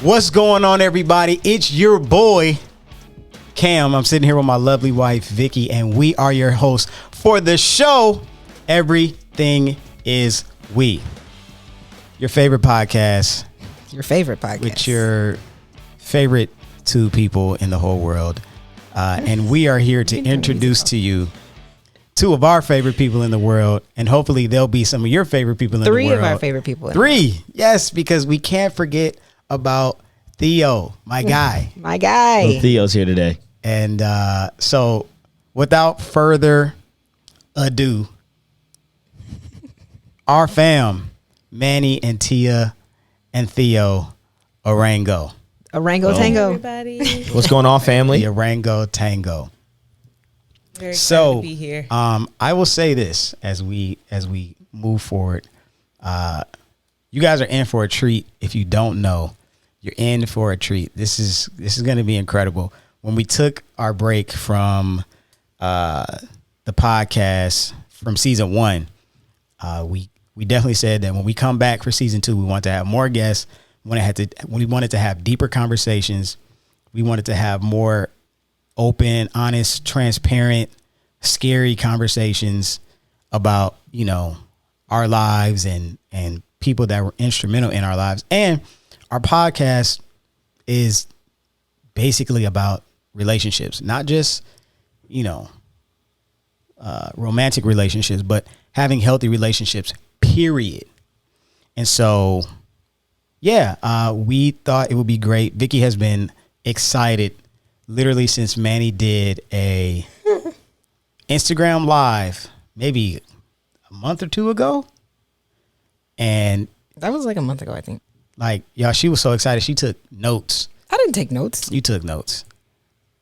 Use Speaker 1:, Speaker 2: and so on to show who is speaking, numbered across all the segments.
Speaker 1: What's going on, everybody? It's your boy, Cam. I'm sitting here with my lovely wife, Vicky, and we are your hosts for the show, Everything is We. Your favorite podcast.
Speaker 2: Your favorite podcast.
Speaker 1: With your favorite two people in the whole world. And we are here to introduce to you two of our favorite people in the world, and hopefully they'll be some of your favorite people in the world.
Speaker 2: Three of our favorite people.
Speaker 1: Three. Yes, because we can't forget about Theo, my guy.
Speaker 2: My guy.
Speaker 3: Well, Theo's here today.
Speaker 1: And so without further ado, our fam, Manny and Tia and Theo Arango.
Speaker 2: Arango Tango.
Speaker 4: Everybody.
Speaker 3: What's going on, family?
Speaker 1: The Arango Tango.
Speaker 4: Very excited to be here.
Speaker 1: I will say this as we move forward. You guys are in for a treat. If you don't know, you're in for a treat. This is going to be incredible. When we took our break from the podcast from season 1, we definitely said that when we come back for season 2, we want to have more guests. We wanted to have deeper conversations. We wanted to have more open, honest, transparent, scary conversations about, our lives and people that were instrumental in our lives. And our podcast is basically about relationships, not just, romantic relationships, but having healthy relationships, period. And so, we thought it would be great. Vicky has been excited literally since Manny did a Instagram live maybe a month or two ago. And
Speaker 2: that was like a month ago, I think.
Speaker 1: She was so excited. She took notes.
Speaker 2: I didn't take notes.
Speaker 1: You took notes.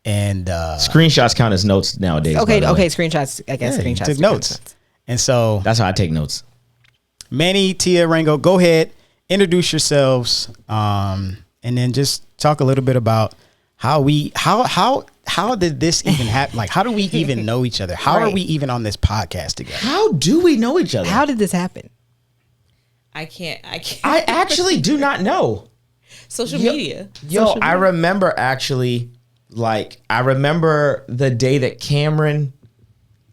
Speaker 1: And
Speaker 3: screenshots count as notes nowadays.
Speaker 2: Okay, screenshots. I guess screenshots.
Speaker 1: Took notes. And so
Speaker 3: that's how I take notes.
Speaker 1: Manny, Tia, Arango, go ahead, introduce yourselves, and then just talk a little bit about how did this even happen? Like, how do we even know each other? How are we even on this podcast together?
Speaker 3: How do we know each other?
Speaker 2: How did this happen?
Speaker 4: I can't.
Speaker 3: I actually do not know.
Speaker 4: Social media.
Speaker 3: I remember actually, I remember the day that Cameron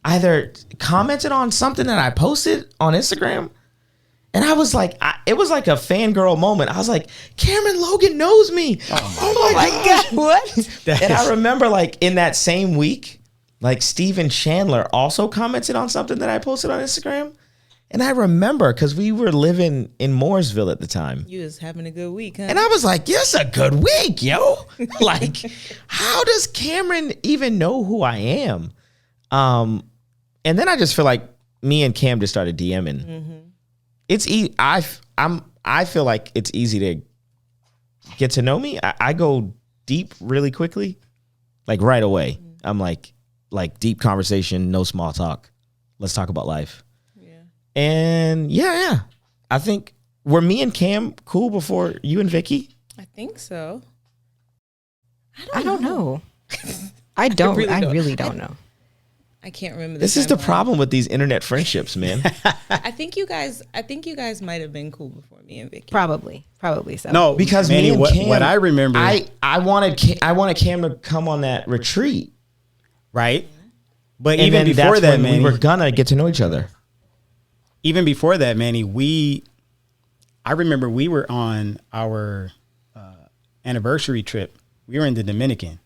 Speaker 3: either commented on something that I posted on Instagram. And I was like, it was like a fangirl moment. I was like, Cameron Logan knows me. Oh my God.
Speaker 2: What?
Speaker 3: And I remember in that same week, Steven Chandler also commented on something that I posted on Instagram. And I remember because we were living in Mooresville at the time.
Speaker 4: You was having a good week, huh?
Speaker 3: And I was like, yes, a good week, yo. How does Cameron even know who I am? And then I just feel like me and Cam just started DMing. Mm-hmm. It's easy. I feel like it's easy to get to know me. I go deep really quickly, right away. Mm-hmm. I'm like deep conversation, no small talk. Let's talk about life. And yeah. I think, were me and Cam cool before you and Vicky?
Speaker 4: I think so.
Speaker 2: I don't know. I really don't know.
Speaker 4: I can't remember.
Speaker 3: This is the problem with these internet friendships, man.
Speaker 4: I think you guys might have been cool before me and Vicky.
Speaker 2: Probably so.
Speaker 1: No,
Speaker 3: because
Speaker 1: Manny,
Speaker 3: me and Cam,
Speaker 1: what I remember,
Speaker 3: I wanted Cam to come on that retreat,
Speaker 1: right? But
Speaker 3: and
Speaker 1: even before that, Manny,
Speaker 3: we were gonna get to know each other.
Speaker 1: Even before that, Manny, I remember we were on our anniversary trip. We were in the Dominican.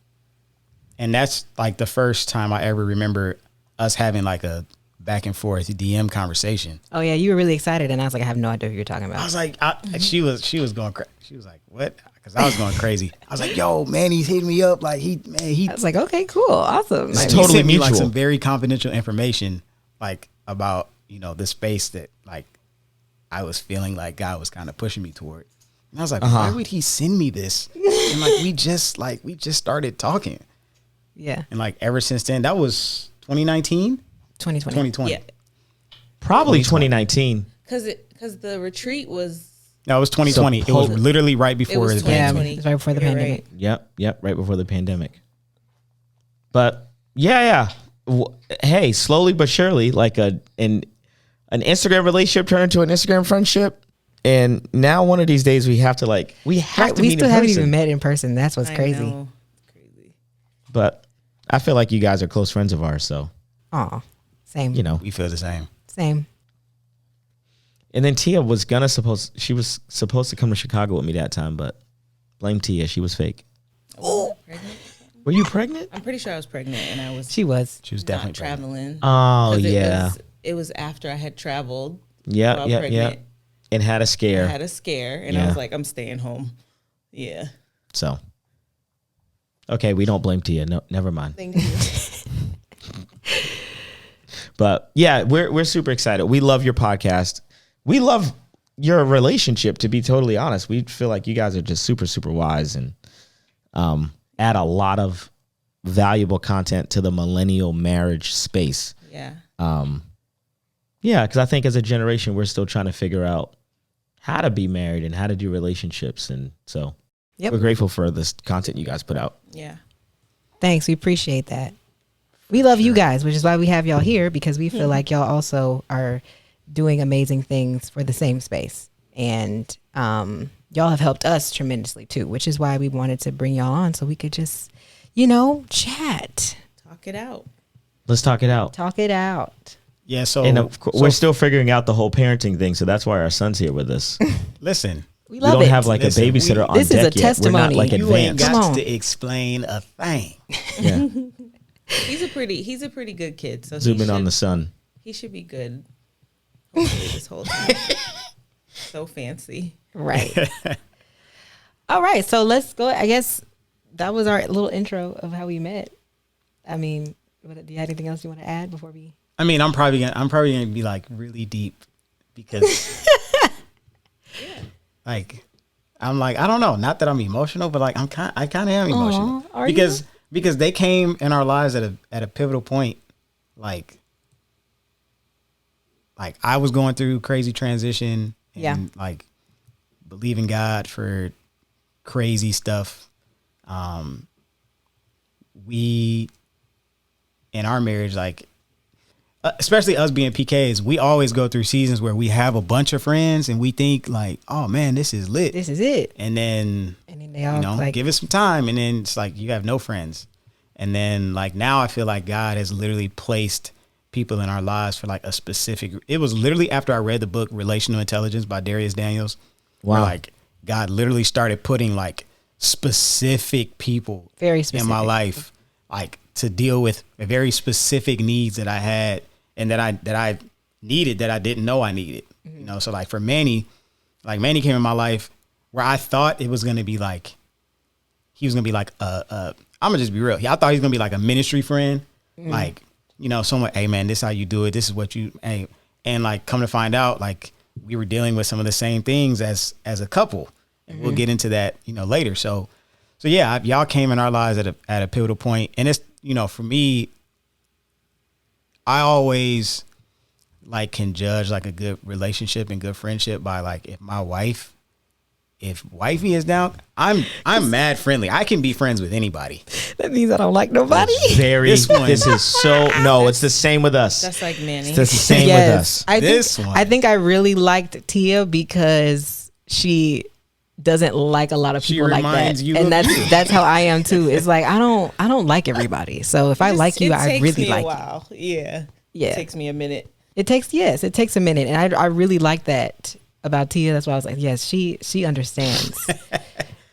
Speaker 1: And that's the first time I ever remember us having a back and forth DM conversation.
Speaker 2: Oh yeah, you were really excited, and I was like, I have no idea who you're talking about.
Speaker 1: I was like, she was going crazy. She was like, what? Because I was going crazy. I was like, yo, man, he's hitting me up. He.
Speaker 2: I was like, okay, cool, awesome.
Speaker 3: It's
Speaker 1: He
Speaker 3: totally
Speaker 1: sent me
Speaker 3: mutual.
Speaker 1: some very confidential information, about the space that I was feeling like God was kind of pushing me toward. And I was like, why would he send me this? And we just started talking.
Speaker 2: Yeah.
Speaker 1: And ever since then, that was 2019?
Speaker 2: 2020.
Speaker 4: Yeah.
Speaker 3: Probably 2019.
Speaker 4: Because the retreat was.
Speaker 1: No, it was 2020. It was literally right before
Speaker 4: was
Speaker 1: the pandemic.
Speaker 2: Yeah, it was right before the pandemic.
Speaker 4: Right.
Speaker 3: Yep, right before the pandemic. But yeah. Hey, slowly but surely, an Instagram relationship turned into an Instagram friendship. And now one of these days we have to
Speaker 2: Right,
Speaker 3: meet
Speaker 2: we
Speaker 3: in
Speaker 2: still haven't
Speaker 3: person.
Speaker 2: even met in person. That's what's
Speaker 4: I
Speaker 2: crazy.
Speaker 4: know. It's crazy.
Speaker 3: But I feel like you guys are close friends of ours, so
Speaker 2: Aw, same.
Speaker 3: you know.
Speaker 1: We feel the same.
Speaker 2: Same.
Speaker 3: And then Tia was she was supposed to come to Chicago with me that time, but blame Tia, she was fake.
Speaker 4: Oh, pregnant?
Speaker 3: Were you pregnant?
Speaker 4: I'm pretty sure I was pregnant, and I was
Speaker 2: She was.
Speaker 1: She was
Speaker 4: not
Speaker 1: definitely pregnant.
Speaker 4: traveling.
Speaker 3: Oh
Speaker 4: 'Cause
Speaker 3: yeah.
Speaker 4: it was after I had traveled.
Speaker 3: Yeah,
Speaker 4: while
Speaker 3: yeah, yeah.
Speaker 4: pregnant.
Speaker 3: And had a
Speaker 4: I
Speaker 3: scare.
Speaker 4: had a scare, and I
Speaker 3: Yeah.
Speaker 4: was like, I'm staying home. Yeah.
Speaker 3: So okay, we don't blame Tia. No, never mind.
Speaker 4: Thank you.
Speaker 3: But yeah, we're super excited. We love your podcast. We love your relationship, to be totally honest. We feel like you guys are just super, super wise and add a lot of valuable content to the millennial marriage space.
Speaker 4: Yeah.
Speaker 3: Yeah, because I think as a generation, we're still trying to figure out how to be married and how to do relationships. And so
Speaker 2: Yep.
Speaker 3: we're grateful for this content you guys put out.
Speaker 4: Yeah.
Speaker 2: Thanks. We appreciate that. We love you guys, which is why we have y'all here, because we feel like y'all also are doing amazing things for the same space. And y'all have helped us tremendously too, which is why we wanted to bring y'all on so we could just, chat.
Speaker 4: Talk it out.
Speaker 3: Let's talk it out.
Speaker 2: Talk it out.
Speaker 1: Yeah. So,
Speaker 3: And we're still figuring out the whole parenting thing. So that's why our son's here with us.
Speaker 1: listen.
Speaker 2: We
Speaker 3: We
Speaker 2: love
Speaker 3: don't
Speaker 2: it.
Speaker 3: have like
Speaker 1: Listen,
Speaker 3: a babysitter on
Speaker 2: this is
Speaker 3: deck
Speaker 2: a
Speaker 3: yet. We're not
Speaker 2: testimony.
Speaker 3: like
Speaker 1: You ain't
Speaker 3: advanced.
Speaker 2: Come
Speaker 1: got
Speaker 2: on.
Speaker 1: to explain a thing.
Speaker 3: Yeah.
Speaker 4: He's a pretty good kid. So
Speaker 3: Zoom in on the sun.
Speaker 4: he should be good. Hopefully this whole time. So fancy.
Speaker 2: Right. All right. So let's go. I guess that was our little intro of how we met. I mean, do you have anything else you want to add before we?
Speaker 1: I mean, I'm probably gonna be like really deep because like I'm like, I don't know, not that I'm emotional, but like I kind of am emotional
Speaker 2: are
Speaker 1: because they came in our lives at a pivotal point. Like I was going through crazy transition and
Speaker 2: Yeah.
Speaker 1: like believing God for crazy stuff. We in our marriage, like especially us being PKs, we always go through seasons where we have a bunch of friends and we think like, oh man, this is lit.
Speaker 2: This is it.
Speaker 1: And then,
Speaker 2: And then they all
Speaker 1: give it some time. And then it's like, you have no friends. And then like, now I feel like God has literally placed people in our lives for like a specific, it was literally after I read the book, Relational Intelligence by Darius Daniels. Where
Speaker 3: Wow.
Speaker 1: like God literally started putting like specific people
Speaker 2: Very
Speaker 1: in
Speaker 2: specific.
Speaker 1: my life, like to deal with very specific needs that I had and that I needed that I didn't know I needed.
Speaker 2: Mm-hmm.
Speaker 1: So like for Manny, like Manny came in my life where I thought it was gonna be like he was gonna be like I'm gonna just be real. I thought he was gonna be like a ministry friend,
Speaker 2: Mm-hmm.
Speaker 1: like someone. Hey man, this is how you do it. This is what you. Hey, and like come to find out, like we were dealing with some of the same things as a couple. And we'll get into that later. So yeah, y'all came in our lives at a pivotal point, and it's for me, I always like can judge like a good relationship and good friendship by like if wifey is down, I'm mad friendly. I can be friends with anybody.
Speaker 2: That means I don't like nobody.
Speaker 3: This is so no. It's the same with us.
Speaker 4: That's like Manny.
Speaker 3: It's the same with us.
Speaker 2: I think I really liked Tia because she doesn't like a lot of
Speaker 1: She
Speaker 2: people like that,
Speaker 1: reminds you
Speaker 2: and
Speaker 1: of you.
Speaker 2: that's how I am too. It's like I don't like everybody. So if I like you, I really like you.
Speaker 4: Wow. Yeah.
Speaker 2: Yeah.
Speaker 4: It takes me a minute.
Speaker 2: It takes a minute, and I really like that about Tia. That's why I was like, yes, she understands.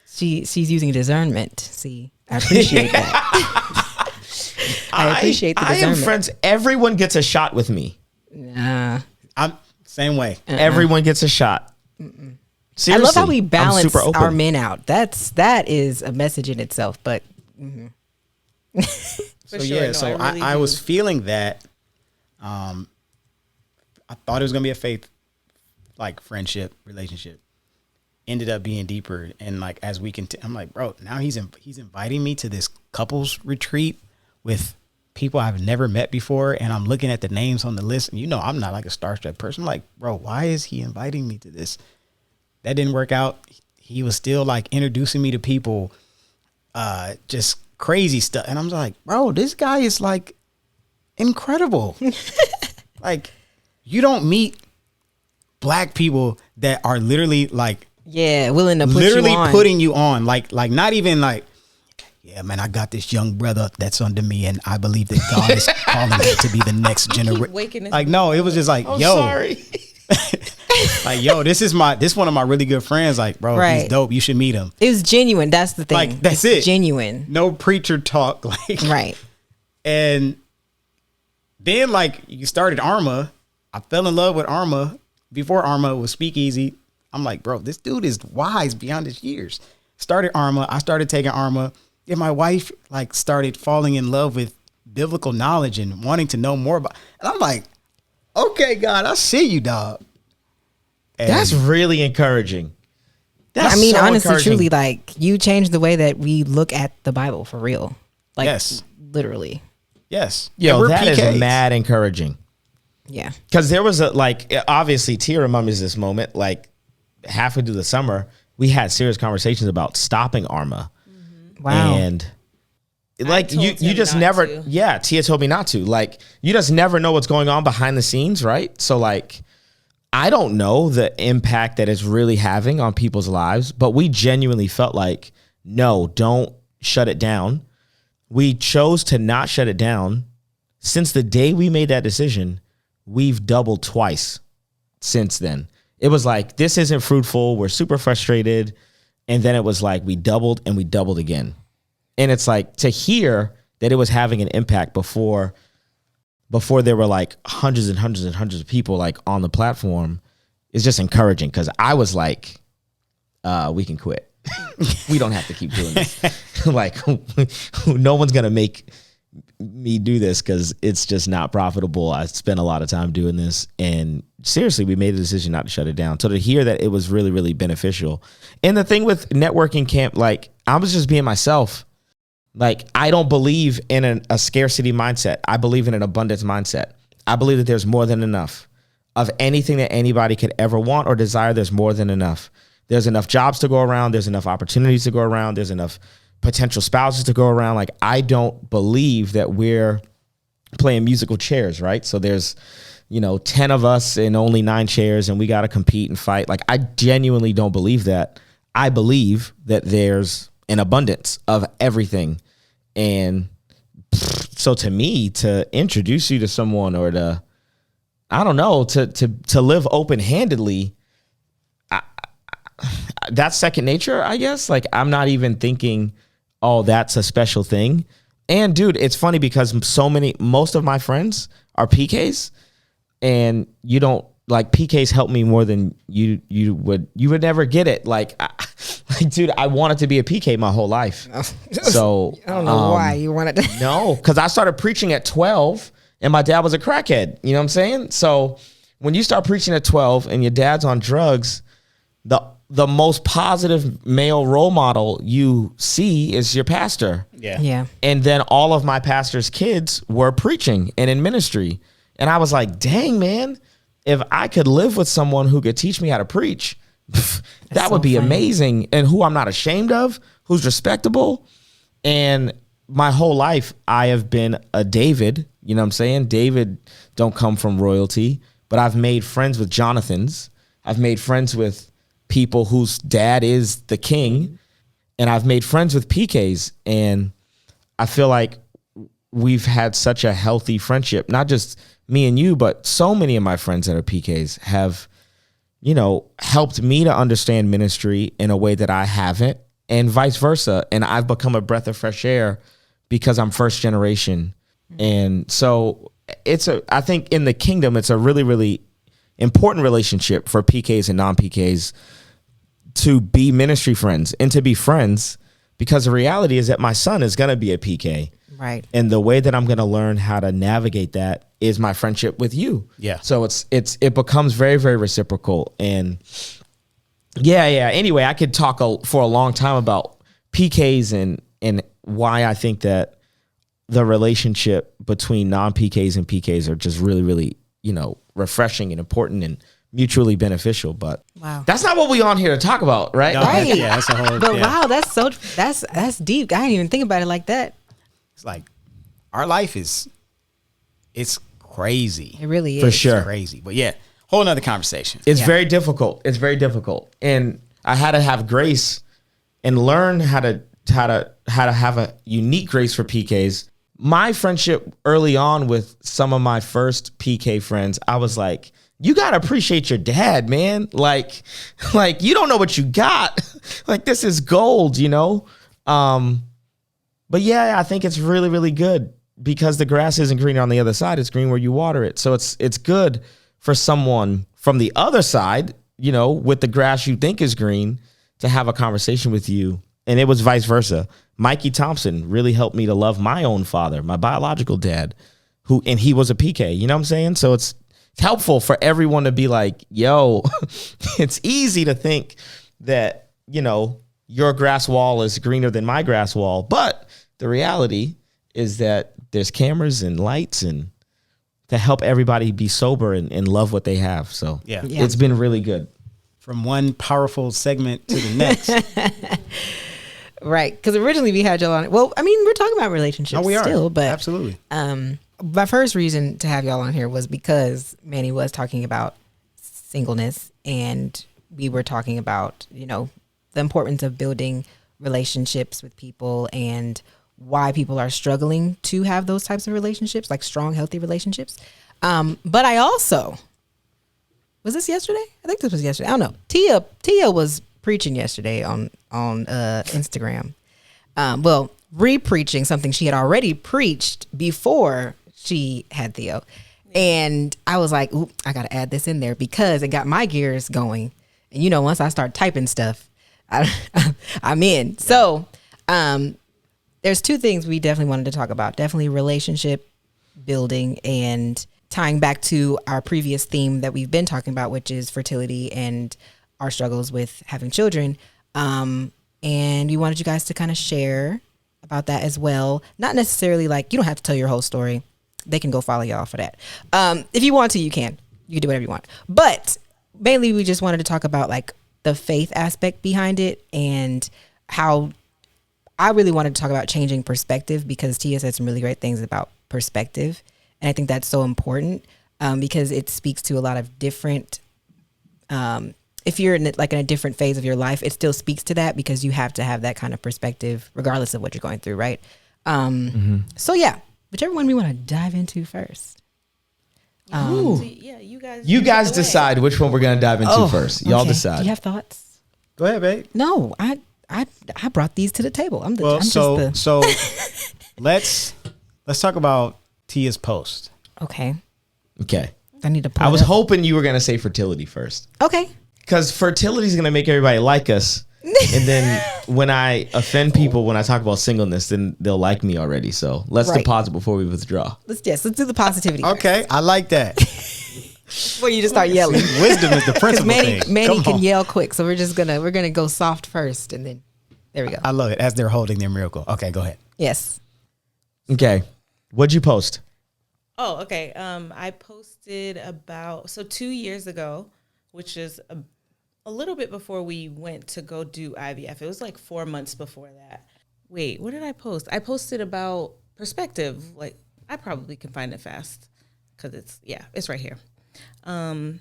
Speaker 2: She's using discernment. See, I appreciate that. I appreciate the
Speaker 3: I am
Speaker 2: discernment.
Speaker 3: friends. Everyone gets a shot with me.
Speaker 2: Nah.
Speaker 1: I'm same way.
Speaker 3: Everyone gets a shot. Seriously,
Speaker 2: I love how we
Speaker 3: I'm
Speaker 2: balance
Speaker 3: super open.
Speaker 2: our men out. That is a message in itself. But
Speaker 4: For
Speaker 1: So
Speaker 4: sure.
Speaker 1: yeah,
Speaker 4: No,
Speaker 1: so
Speaker 4: really
Speaker 1: I
Speaker 4: do.
Speaker 1: was feeling that. I thought it was gonna be a faith, like friendship relationship. Ended up being deeper, and like as we can, I'm like, bro, now he's inviting me to this couples retreat with people I've never met before, and I'm looking at the names on the list, and I'm not like a starstruck person. I'm like, bro, why is he inviting me to this? That didn't work out. He was still like introducing me to people, just crazy stuff, and I'm like, bro, this guy is like incredible. Like, you don't meet black people that are literally like
Speaker 2: willing to put
Speaker 1: literally
Speaker 2: you on.
Speaker 1: putting you on, like not even like, yeah, man, I got this young brother that's under me, and I believe that God is calling him to be the next generation. Like, no, it was just like, yo,
Speaker 3: sorry.
Speaker 1: like, yo, this one of my really good friends. Like, bro, he's dope. You should meet him.
Speaker 2: It was genuine. That's the thing.
Speaker 1: Like, that's
Speaker 2: it's
Speaker 1: it.
Speaker 2: Genuine.
Speaker 1: No preacher talk. Like,
Speaker 2: right.
Speaker 1: And then, like, you started Arma. I fell in love with Arma before Arma was Speakeasy. I'm like, bro, this dude is wise beyond his years. Started Arma. I started taking Arma. And my wife, like, started falling in love with biblical knowledge and wanting to know more about. And I'm like, okay, God, I see you, dog. And
Speaker 3: That's really encouraging. That's
Speaker 2: I mean,
Speaker 3: so
Speaker 2: honestly,
Speaker 3: encouraging.
Speaker 2: truly, like, you changed the way that we look at the Bible for real. Like,
Speaker 1: yes,
Speaker 2: literally.
Speaker 1: Yes.
Speaker 3: Yo,
Speaker 1: And
Speaker 3: that
Speaker 1: we're
Speaker 3: is
Speaker 1: PKs.
Speaker 3: mad encouraging.
Speaker 2: Yeah.
Speaker 3: Because there was obviously Tia remembers this moment, like halfway through the summer, we had serious conversations about stopping Arma.
Speaker 2: Wow.
Speaker 3: And like
Speaker 4: told
Speaker 3: you
Speaker 4: him
Speaker 3: just
Speaker 4: not
Speaker 3: never,
Speaker 4: to.
Speaker 3: Tia told me not to. Like, you just never know what's going on behind the scenes, right? So like, I don't know the impact that it's really having on people's lives, but we genuinely felt like, no, don't shut it down. We chose to not shut it down. Since the day we made that decision, we've doubled twice since then. It was like, this isn't fruitful. We're super frustrated. And then it was like, we doubled and we doubled again. And it's like, to hear that it was having an impact before there were like hundreds and hundreds and hundreds of people like on the platform is just encouraging. Cause I was like, we can quit. We don't have to keep doing this. Like, no one's going to make me do this because it's just not profitable. I spent a lot of time doing this, and seriously, we made a decision not to shut it down. So to hear that it was really, really beneficial. And the thing with networking camp, like, I was just being myself. Like, I don't believe in a scarcity mindset. I believe in an abundance mindset. I believe that there's more than enough of anything that anybody could ever want or desire. There's more than enough. There's enough jobs to go around. There's enough opportunities to go around. There's enough potential spouses to go around. Like, I don't believe that we're playing musical chairs, right? So there's, 10 of us and only 9 chairs and we got to compete and fight. Like, I genuinely don't believe that. I believe that there's an abundance of everything. And so to me, to introduce you to someone or to, I don't know, to live open-handedly, that's second nature, I guess. Like, I'm not even thinking, oh, that's a special thing. And dude, it's funny because most of my friends are PKs, and you don't, like, PKs help me more than you would never get it. Like, dude, I wanted to be a PK my whole life. So
Speaker 2: I don't know why you wanted to.
Speaker 3: No, because I started preaching at 12 and my dad was a crackhead. You know what I'm saying? So when you start preaching at 12 and your dad's on drugs, the most positive male role model you see is your pastor.
Speaker 1: Yeah.
Speaker 2: Yeah.
Speaker 3: And then all of my pastor's kids were preaching and in ministry. And I was like, dang, man, if I could live with someone who could teach me how to preach, that would be amazing. And who I'm not ashamed of, who's respectable. And my whole life, I have been a David. You know what I'm saying? David don't come from royalty, but I've made friends with Jonathans. I've made friends with people whose dad is the king, and I've made friends with PKs, and I feel like we've had such a healthy friendship. Not just me and you, but so many of my friends that are PKs have, helped me to understand ministry in a way that I haven't, and vice versa. And I've become a breath of fresh air because I'm first generation. And so I think in the kingdom, it's a really, really important relationship for PKs and non-PKs to be ministry friends and to be friends, because the reality is that my son is going to be a PK.
Speaker 2: Right.
Speaker 3: And the way that I'm going to learn how to navigate that is my friendship with you. Yeah. So it becomes very, very reciprocal. And yeah. Anyway, I could talk for a long time about PKs and why I think that the relationship between non-PKs and PKs are just really, really, refreshing and important and mutually beneficial. But
Speaker 2: wow,
Speaker 3: that's not what we on here to talk about, right?
Speaker 1: No,
Speaker 2: right.
Speaker 1: Yeah, that's a whole.
Speaker 2: But
Speaker 1: yeah.
Speaker 2: wow, that's deep. I didn't even think about it like that.
Speaker 1: It's like our life it's crazy.
Speaker 2: It really is.
Speaker 3: For sure.
Speaker 1: It's crazy. But yeah, Whole nother conversation.
Speaker 3: It's very difficult. It's very difficult. And I had to have grace and learn how to have a unique grace for PKs. My friendship early on with some of my first PK friends, I was like, you got to appreciate your dad, man. Like you don't know what you got. Like, this is gold, you know? But yeah, I think it's really, really good because the grass isn't greener on the other side. It's green where you water it. So it's good for someone from the other side, you know, with the grass you think is green, to have a conversation with you. And it was vice versa. Mikey Thompson really helped me to love my own father, my biological dad, and he was a PK, you know what I'm saying? So it's helpful for everyone to be like, yo, it's easy to think that, you know, your grass wall is greener than my grass wall. But the reality is that there's cameras and lights and to help everybody be sober and love what they have. So it's been really good.
Speaker 1: From one powerful segment to the next.
Speaker 2: Right. Because originally we had y'all on. Well, I mean, we're talking about relationships still, but
Speaker 1: absolutely.
Speaker 2: My first reason to have y'all on here was because Manny was talking about singleness, and we were talking about, you know, the importance of building relationships with people and why people are struggling to have those types of relationships, like strong, healthy relationships. But I also, was this yesterday? I think this was yesterday. I don't know. Tia was preaching yesterday on Instagram. Well, re-preaching something she had already preached before she had Theo. And I was like, ooh, I got to add this in there because it got my gears going. And, you know, once I start typing stuff, I'm in. So there's two things we definitely wanted to talk about. Definitely relationship building and tying back to our previous theme that we've been talking about, which is fertility and our struggles with having children. And we wanted you guys to kind of share about that as well. Not necessarily like, you don't have to tell your whole story. They can go follow y'all for that. If you want to, you can. You can do whatever you want. But mainly we just wanted to talk about like the faith aspect behind it and how I really wanted to talk about changing perspective because Tia said some really great things about perspective. And I think that's so important because it speaks to a lot of different, if you're in a different phase of your life, it still speaks to that because you have to have that kind of perspective regardless of what you're going through, right? So yeah, whichever one we want to dive into first.
Speaker 3: You guys decide which one we're going to dive into first. Y'all decide.
Speaker 2: Do you have thoughts?
Speaker 1: Go ahead, babe.
Speaker 2: No, I brought these to the table.
Speaker 1: So let's talk about Tia's post.
Speaker 2: Okay.
Speaker 3: I
Speaker 2: need to
Speaker 3: I was hoping you were going to say fertility first.
Speaker 2: Okay.
Speaker 3: Because fertility is going to make everybody like us. And then when I offend people, when I talk about singleness, then they'll like me already. So let's deposit before we withdraw.
Speaker 2: Let's do the positivity.
Speaker 1: Okay. I like that.
Speaker 2: Before you just start yelling.
Speaker 1: Wisdom is the principal thing.
Speaker 2: Manny can yell quick. So we're going to go soft first and then there we go.
Speaker 1: I love it. As they're holding their miracle. Okay, go ahead.
Speaker 2: Yes.
Speaker 3: Okay. What'd you post?
Speaker 4: Oh, okay. I posted 2 years ago, which is a little bit before we went to go do IVF. It was like 4 months before that. Wait, what did I post? I posted about perspective. Like, I probably can find it fast because it's right here. You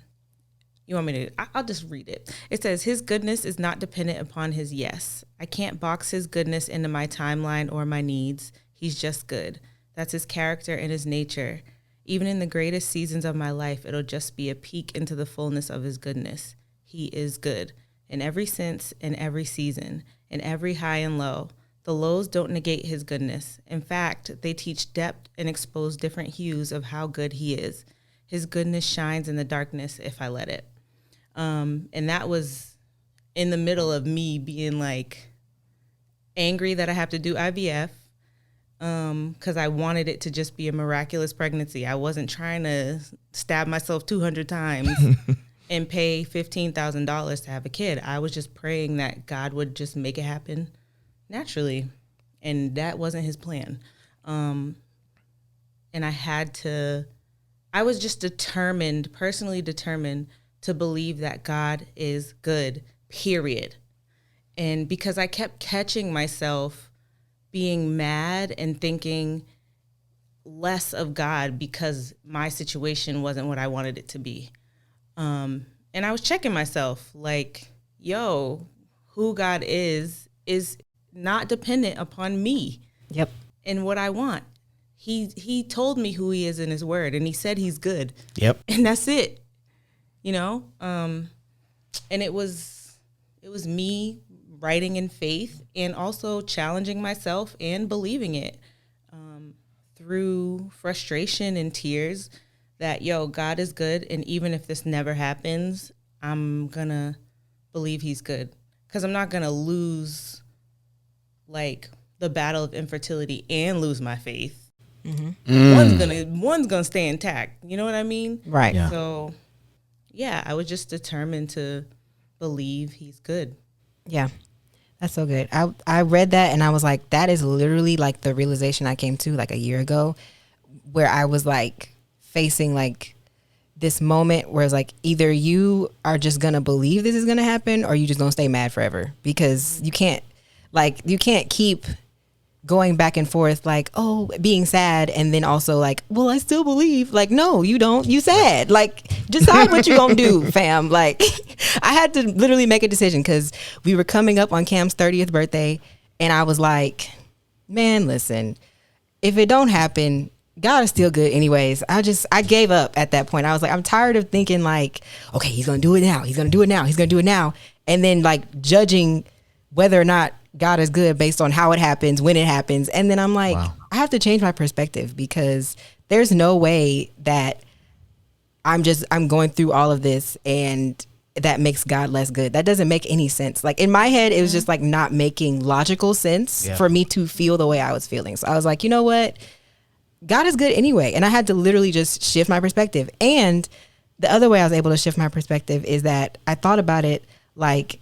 Speaker 4: want me to? I'll just read it. It says, his goodness is not dependent upon his yes. I can't box his goodness into my timeline or my needs. He's just good. That's his character and his nature. Even in the greatest seasons of my life, it'll just be a peek into the fullness of his goodness. He is good in every sense, in every season, in every high and low. The lows don't negate his goodness. In fact, they teach depth and expose different hues of how good he is. His goodness shines in the darkness if I let it. And that was in the middle of me being like angry that I have to do IVF. Because I wanted it to just be a miraculous pregnancy. I wasn't trying to stab myself 200 times and pay $15,000 to have a kid. I was just praying that God would just make it happen naturally. And that wasn't his plan. And I was just personally determined to believe that God is good, period. And because I kept catching myself being mad and thinking less of God because my situation wasn't what I wanted it to be. And I was checking myself like, yo, who God is not dependent upon me.
Speaker 2: Yep.
Speaker 4: And what I want. He told me who he is in his word, and he said he's good.
Speaker 1: Yep.
Speaker 4: And that's it. You know? And it was me writing in faith and also challenging myself and believing it through frustration and tears that, yo, God is good. And even if this never happens, I'm going to believe he's good. Because I'm not going to lose, like, the battle of infertility and lose my faith. One's gonna stay intact. You know what I mean?
Speaker 2: Right.
Speaker 1: Yeah.
Speaker 4: So, yeah, I was just determined to believe he's good.
Speaker 2: Yeah. That's so good. I read that and I was like, that is literally like the realization I came to like a year ago, where I was like facing like this moment where it's like, either you are just gonna believe this is gonna happen, or you just gonna stay mad forever, because you can't keep going back and forth like, oh, being sad and then also like, well, I still believe. Like, no, you don't. You sad. Like, decide what you gonna do, fam. Like, I had to literally make a decision because we were coming up on Cam's 30th birthday, and I was like, man, listen, if it don't happen, God is still good anyways. I gave up at that point. I was like, I'm tired of thinking like, okay, he's gonna do it now. He's gonna do it now. He's gonna do it now. And then like judging whether or not God is good based on how it happens, when it happens. And then I'm like, wow. I have to change my perspective, because there's no way that I'm going through all of this and that makes God less good. That doesn't make any sense. Like in my head, it was just like not making logical sense for me to feel the way I was feeling. So I was like, you know what? God is good anyway. And I had to literally just shift my perspective. And the other way I was able to shift my perspective is that I thought about it like,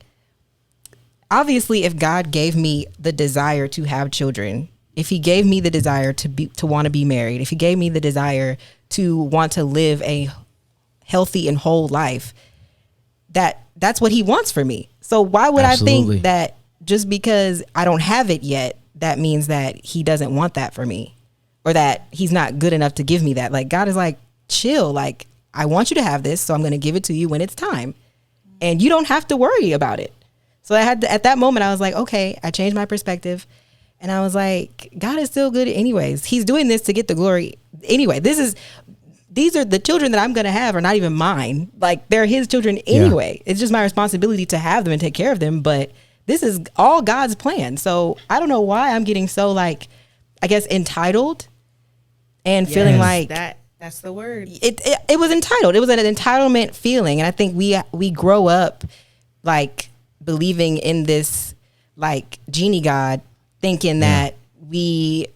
Speaker 2: obviously, if God gave me the desire to have children, if he gave me the desire to want to be married, if he gave me the desire to want to live a healthy and whole life, that's what he wants for me. So why would I think that just because I don't have it yet, that means that he doesn't want that for me, or that he's not good enough to give me that? Like, God is like, chill. Like, I want you to have this, so I'm going to give it to you when it's time. And you don't have to worry about it. So at that moment, I was like, okay, I changed my perspective. And I was like, God is still good anyways. He's doing this to get the glory anyway. These are the children that I'm going to have are not even mine. Like, they're his children anyway. Yeah. It's just my responsibility to have them and take care of them. But this is all God's plan. So I don't know why I'm getting so, like, I guess, entitled and feeling like
Speaker 4: that's the word.
Speaker 2: It was entitled. It was an entitlement feeling. And I think we grow up like believing in this like genie God, thinking that we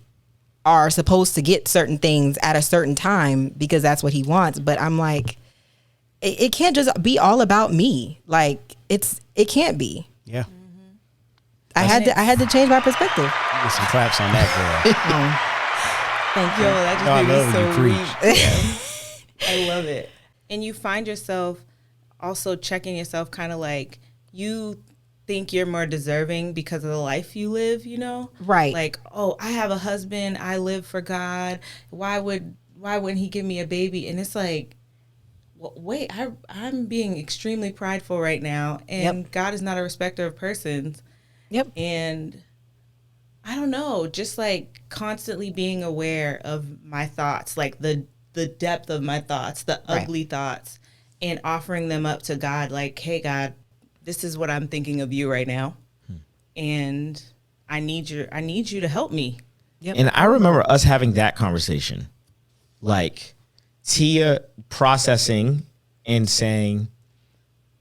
Speaker 2: are supposed to get certain things at a certain time because that's what he wants. But I'm like, it can't just be all about me. Like it can't be.
Speaker 1: Yeah.
Speaker 2: I had to change my perspective.
Speaker 1: You get some claps on that, girl.
Speaker 2: Thank you.
Speaker 4: Yo, that just made me so
Speaker 1: preach.
Speaker 4: I love it. And you find yourself also checking yourself, kind of like you think you're more deserving because of the life you live, you know?
Speaker 2: Right.
Speaker 4: Like, oh, I have a husband, I live for God. Why wouldn't he give me a baby? And it's like, well, wait, I'm being extremely prideful right now, and God is not a respecter of persons.
Speaker 2: Yep.
Speaker 4: And I don't know, just like constantly being aware of my thoughts, like the depth of my thoughts, the ugly thoughts, and offering them up to God, like, hey, God, this is what I'm thinking of you right now. And I need you to help me.
Speaker 3: Yep. And I remember us having that conversation, like Tia processing and saying,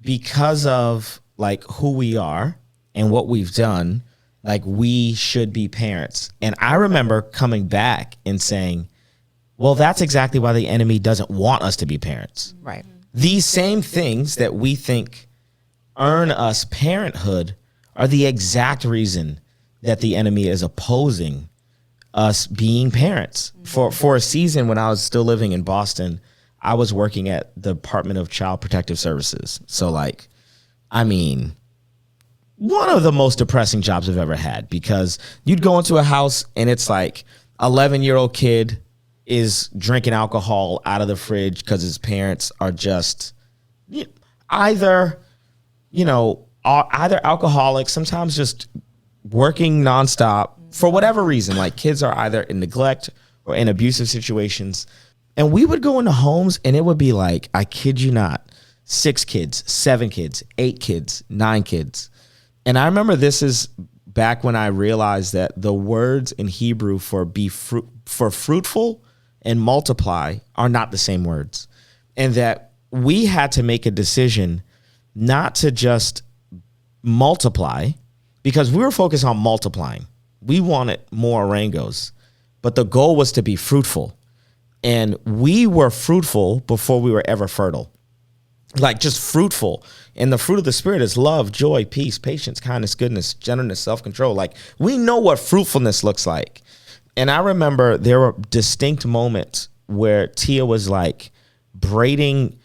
Speaker 3: because of like who we are and what we've done, like we should be parents. And I remember coming back and saying, well, that's exactly why the enemy doesn't want us to be parents.
Speaker 2: Right.
Speaker 3: These same things that we think earn us parenthood are the exact reason that the enemy is opposing us being parents. For a season when I was still living in Boston, I was working at the Department of Child Protective Services. So like, I mean, one of the most depressing jobs I've ever had, because you'd go into a house and it's like 11-year-old kid is drinking alcohol out of the fridge because his parents are just either, either alcoholics, sometimes just working nonstop for whatever reason. Like kids are either in neglect or in abusive situations. And we would go into homes and it would be like, I kid you not, 6 kids, 7 kids, 8 kids, 9 kids. And I remember this is back when I realized that the words in Hebrew for fruitful and multiply are not the same words. And that we had to make a decision not to just multiply, because we were focused on multiplying. We wanted more Arangos, but the goal was to be fruitful. And we were fruitful before we were ever fertile. Like just fruitful. And the fruit of the Spirit is love, joy, peace, patience, kindness, goodness, gentleness, self-control. Like we know what fruitfulness looks like. And I remember there were distinct moments where Tia was like braiding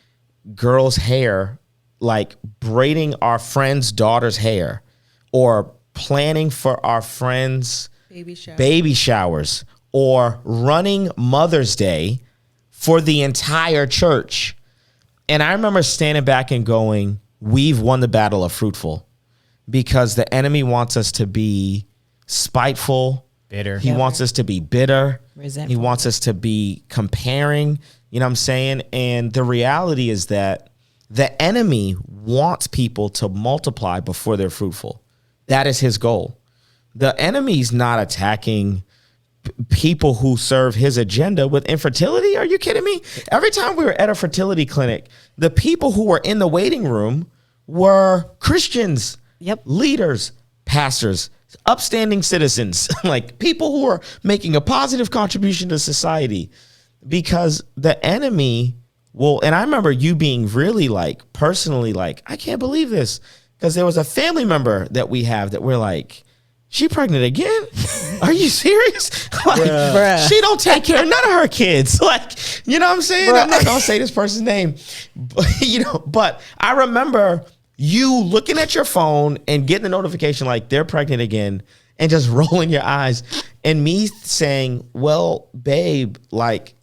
Speaker 3: girls' hair, like braiding our friends' daughters' hair, or planning for our friends' baby showers, or running Mother's Day for the entire church. And I remember standing back and going, we've won the battle of fruitful, because the enemy wants us to be spiteful,
Speaker 1: bitter.
Speaker 3: He wants us to be bitter.
Speaker 2: Resentful.
Speaker 3: He wants us to be comparing, you know what I'm saying? And the reality is that the enemy wants people to multiply before they're fruitful. That is his goal. The enemy's not attacking people who serve his agenda with infertility. Are you kidding me? Every time we were at a fertility clinic, the people who were in the waiting room were Christians, leaders, pastors, upstanding citizens, like people who are making a positive contribution to society, because the enemy will. And I remember you being really like personally like, I can't believe this, because there was a family member that we have that we're like, she pregnant again? Are you serious? Like,
Speaker 2: Bruh.
Speaker 3: She don't take care of none of her kids. Like, you know what I'm saying? I'm not gonna say this person's name, but I remember you looking at your phone and getting the notification like they're pregnant again and just rolling your eyes, and me saying, well, babe, like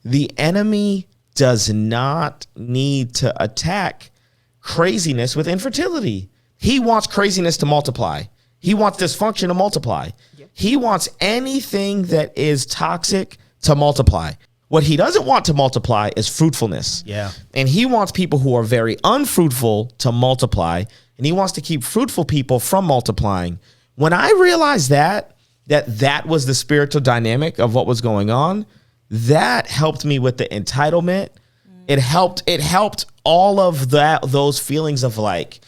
Speaker 3: the enemy does not need to attack craziness with infertility. He wants craziness to multiply. He wants dysfunction to multiply. He wants anything that is toxic to multiply. What he doesn't want to multiply is fruitfulness.
Speaker 1: Yeah.
Speaker 3: And he wants people who are very unfruitful to multiply. And he wants to keep fruitful people from multiplying. When I realized that was the spiritual dynamic of what was going on, that helped me with the entitlement. It helped all of those feelings of like,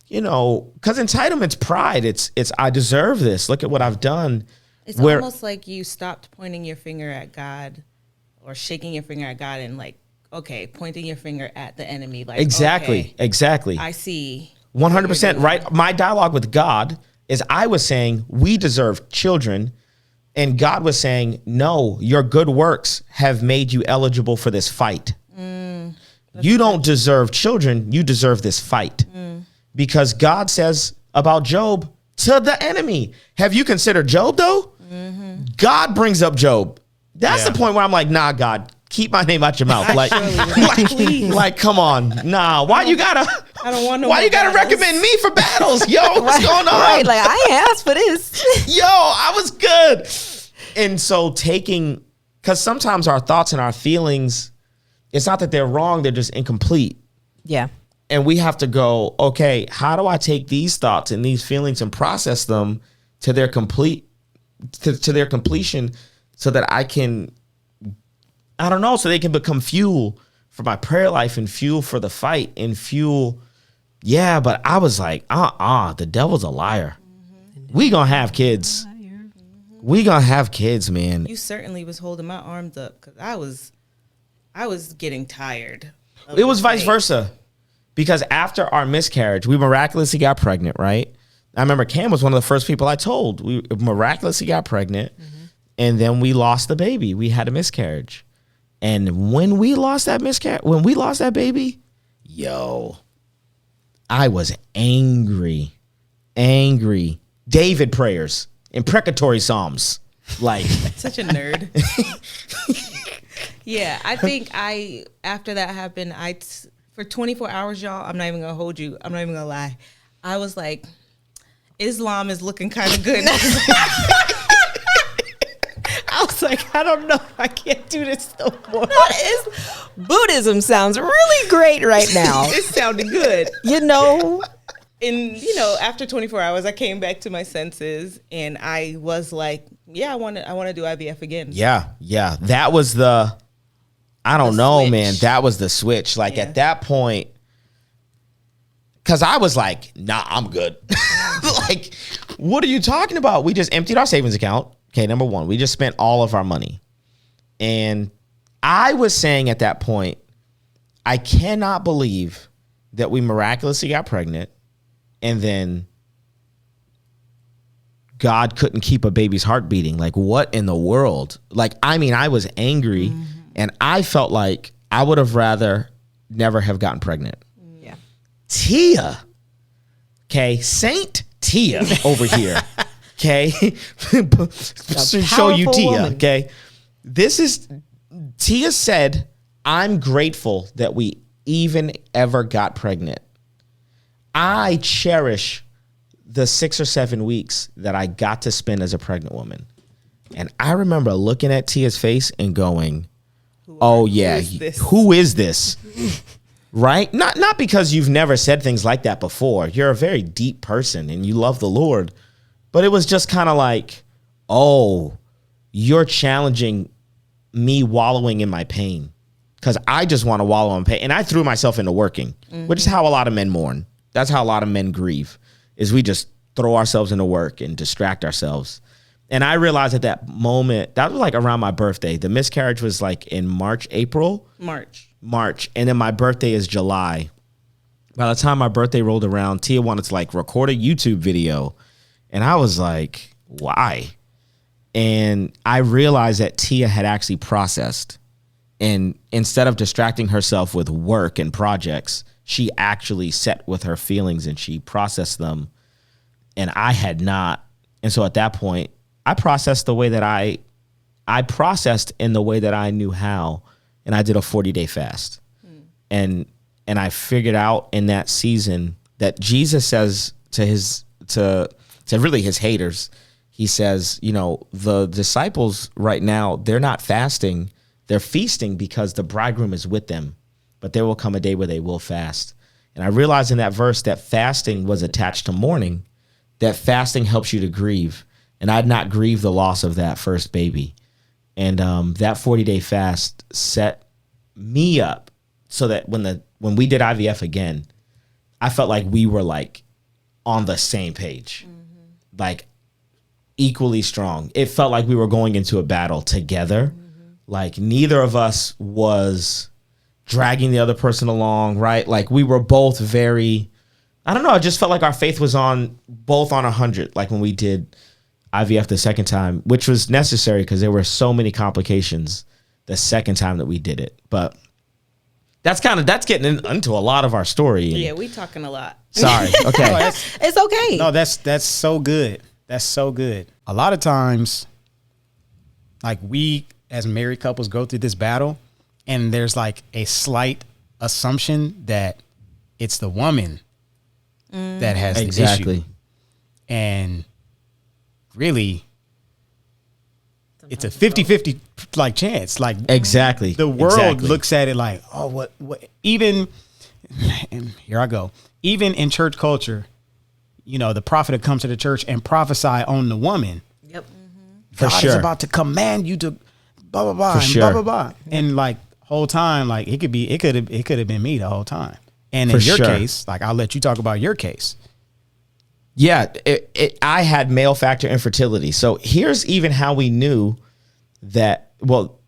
Speaker 3: because entitlement's pride. It's I deserve this. Look at what I've done.
Speaker 4: It's almost like you stopped pointing your finger at God or shaking your finger at God and like, okay, pointing your finger at the enemy. Like
Speaker 3: Exactly.
Speaker 4: I see.
Speaker 3: 100% right. My dialogue with God is I was saying we deserve children, and God was saying, no, your good works have made you eligible for this fight. You don't deserve children. You deserve this fight. Because God says about Job to the enemy. Have you considered Job though? Mm-hmm. God brings up Job. That's the point where I'm like, nah, God, keep my name out your mouth. Like, come on. Nah, why you gotta recommend me for battles? Yo, what's going on?
Speaker 2: Right, like I ain't asked for this.
Speaker 3: Yo, I was good. And so because sometimes our thoughts and our feelings, it's not that they're wrong, they're just incomplete.
Speaker 2: Yeah.
Speaker 3: And we have to go, okay, how do I take these thoughts and these feelings and process them to their completion so that I can, so they can become fuel for my prayer life and fuel for the fight and fuel. Yeah, but I was like, the devil's a liar. Mm-hmm. We gonna have kids. We gonna have kids, man.
Speaker 4: You certainly was holding my arms up because I was getting tired.
Speaker 3: It was vice versa. Because after our miscarriage, we miraculously got pregnant, right? I remember Cam was one of the first people I told. We miraculously got pregnant, and then we lost the baby. We had a miscarriage. And when we lost that baby, yo, I was angry. David prayers, imprecatory psalms. Like
Speaker 4: such a nerd. Yeah, I think after that happened, for 24 hours, y'all, I'm not even gonna hold you. I'm not even gonna lie. I was like, Islam is looking kind of good. I was like, I don't know. I can't do this no more.
Speaker 2: Buddhism sounds really great right now.
Speaker 4: It sounded good.
Speaker 2: You know?
Speaker 4: And, after 24 hours, I came back to my senses and I was like, yeah, I want to do IVF again.
Speaker 3: Yeah. That was I don't know, switch. Man. That was the switch. Like at that point, because I was like, nah, I'm good. Like, what are you talking about? We just emptied our savings account. Okay, number one, we just spent all of our money. And I was saying at that point, I cannot believe that we miraculously got pregnant and then God couldn't keep a baby's heart beating. Like, what in the world? Like, I mean, I was angry and I felt like I would have rather never have gotten pregnant.
Speaker 2: Yeah.
Speaker 3: Tia, okay, Saint Tia over here. Okay, show you Tia.
Speaker 2: Woman.
Speaker 3: Okay, Tia said, "I'm grateful that we even ever got pregnant. I cherish the 6 or 7 weeks that I got to spend as a pregnant woman." And I remember looking at Tia's face and going, "Oh yeah, who is this?" Right? Not because you've never said things like that before. You're a very deep person and you love the Lord. But it was just kind of like, oh, you're challenging me wallowing in my pain because I just want to wallow in pain. And I threw myself into working, which is how a lot of men mourn. That's how a lot of men grieve, is we just throw ourselves into work and distract ourselves. And I realized at that moment, that was like around my birthday. The miscarriage was like in April. March. And then my birthday is July. By the time my birthday rolled around, Tia wanted to like record a YouTube video. And I was like, why? And I realized that Tia had actually processed. And instead of distracting herself with work and projects, she actually sat with her feelings and she processed them. And I had not. And so at that point, I processed the way that I processed in the way that I knew how. And I did a 40-day fast. And I figured out in that season that Jesus says to really his haters, he says, the disciples right now, they're not fasting, they're feasting because the bridegroom is with them, but there will come a day where they will fast. And I realized in that verse that fasting was attached to mourning, that fasting helps you to grieve. And I'd not grieved the loss of that first baby. And that 40-day fast set me up so that when we did IVF again, I felt like we were like on the same page. Like equally strong. It felt like we were going into a battle together. Like neither of us was dragging the other person along, right? Like we were both very, I don't know, I just felt like our faith was both on 100, like when we did IVF the second time, which was necessary because there were so many complications the second time that we did it. But that's getting into a lot of our story.
Speaker 4: Yeah, we talking a lot.
Speaker 3: Sorry. Okay.
Speaker 1: No,
Speaker 2: it's okay.
Speaker 1: No, that's so good. That's so good. A lot of times, like we as married couples go through this battle and there's like a slight assumption that it's the woman that has the issue. And really, it's a 50-50 like chance. Like
Speaker 3: exactly.
Speaker 1: The world looks at it like, oh, what even, and here I go. Even in church culture, the prophet would come to the church and prophesy on the woman.
Speaker 2: Yep.
Speaker 1: God is about to command you to blah blah blah and blah blah blah. And like whole time, like it could have been me the whole time. And in your case, like I'll let you talk about your case.
Speaker 3: Yeah, I had male factor infertility. So here's even how we knew that. Well,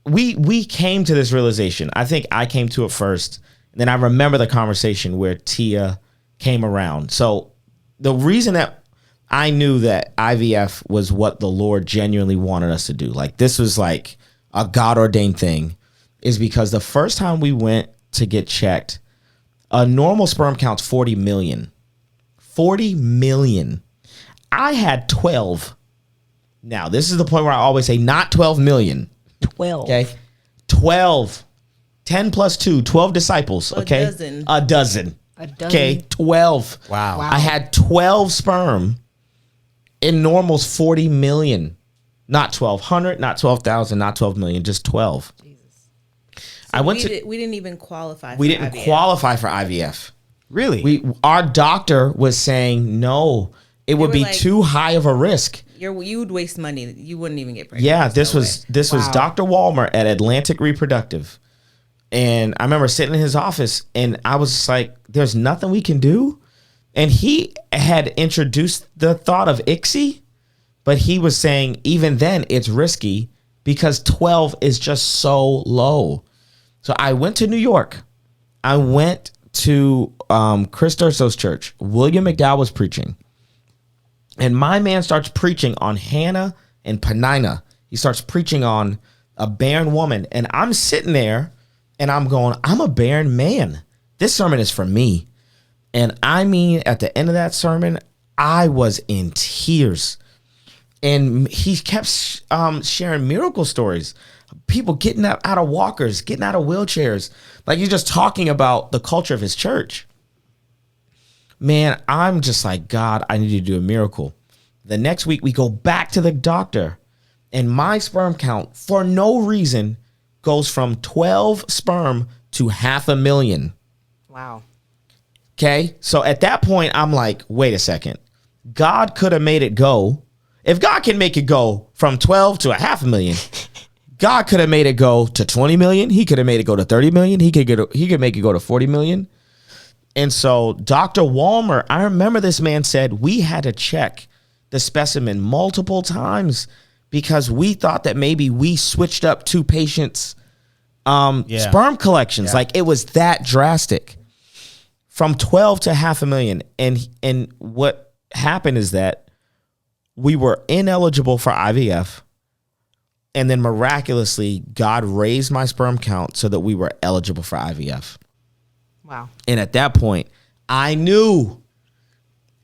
Speaker 3: we came to this realization. I think I came to it first. And then I remember the conversation where Tia came around. So the reason that I knew that IVF was what the Lord genuinely wanted us to do, like this was like a God ordained thing, is because the first time we went to get checked, a normal sperm count's 40 million. 40 million. I had 12. Now, this is the point where I always say not 12 million.
Speaker 2: 12.
Speaker 3: Okay. 12. 10 plus 2, 12 disciples. Okay. A dozen. Okay. 12.
Speaker 1: Wow.
Speaker 3: I had 12 sperm. In normal's 40 million. Not 1,200, not 12,000, not 12 million, just 12. Jesus.
Speaker 4: We didn't even qualify
Speaker 3: for IVF. Qualify for IVF.
Speaker 1: Really?
Speaker 3: Our doctor was saying no. It would be too high of a risk.
Speaker 4: You would waste money. You wouldn't even get pregnant.
Speaker 3: Yeah, this was Dr. Walmer at Atlantic Reproductive. And I remember sitting in his office and I was just like, there's nothing we can do. And he had introduced the thought of ICSI, but he was saying even then it's risky because 12 is just so low. So I went to New York. I went to Chris Durso's church. William McDowell was preaching. And my man starts preaching on Hannah and Penina. He starts preaching on a barren woman. And I'm sitting there and I'm going, I'm a barren man. This sermon is for me. And I mean, at the end of that sermon, I was in tears. And he kept sharing miracle stories. People getting out of walkers, getting out of wheelchairs. Like he's just talking about the culture of his church. Man, I'm just like, God, I need to do a miracle. The next week we go back to the doctor and my sperm count for no reason goes from 12 sperm to 500,000.
Speaker 2: Wow.
Speaker 3: Okay. So at that point, I'm like, wait a second. God could have made it go. If God can make it go from 12 to 500,000, God could have made it go to 20 million. He could have made it go to 30 million. He could make it go to 40 million. And so Dr. Walmer, I remember this man said we had to check the specimen multiple times because we thought that maybe we switched up two patients' sperm collections. Yeah. Like it was that drastic. From 12 to 500,000. And what happened is that we were ineligible for IVF. And then miraculously, God raised my sperm count so that we were eligible for IVF.
Speaker 2: Wow.
Speaker 3: And at that point, I knew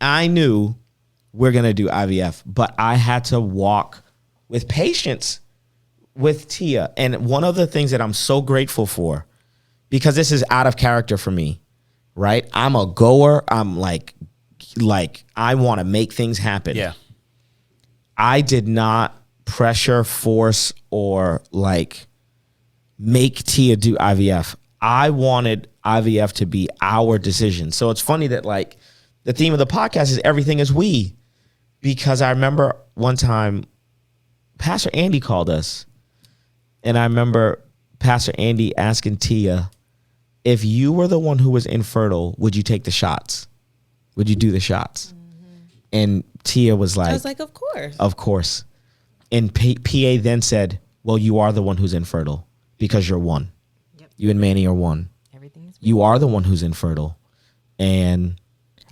Speaker 3: we're going to do IVF, but I had to walk with patience with Tia. And one of the things that I'm so grateful for, because this is out of character for me, right? I'm a goer. I'm like I want to make things happen.
Speaker 1: Yeah.
Speaker 3: I did not pressure, force, or like make Tia do IVF. I wanted IVF to be our decision. So it's funny that like the theme of the podcast is everything is we, because I remember one time Pastor Andy called us and I remember Pastor Andy asking Tia, if you were the one who was infertile, would you take the shots? Would you do the shots? Mm-hmm. And Tia was like,
Speaker 4: I was like, of course.
Speaker 3: Of course. And PA then said, well, you are the one who's infertile because you're one. Yep. You and Manny are one. Everything is you are the one who's infertile. And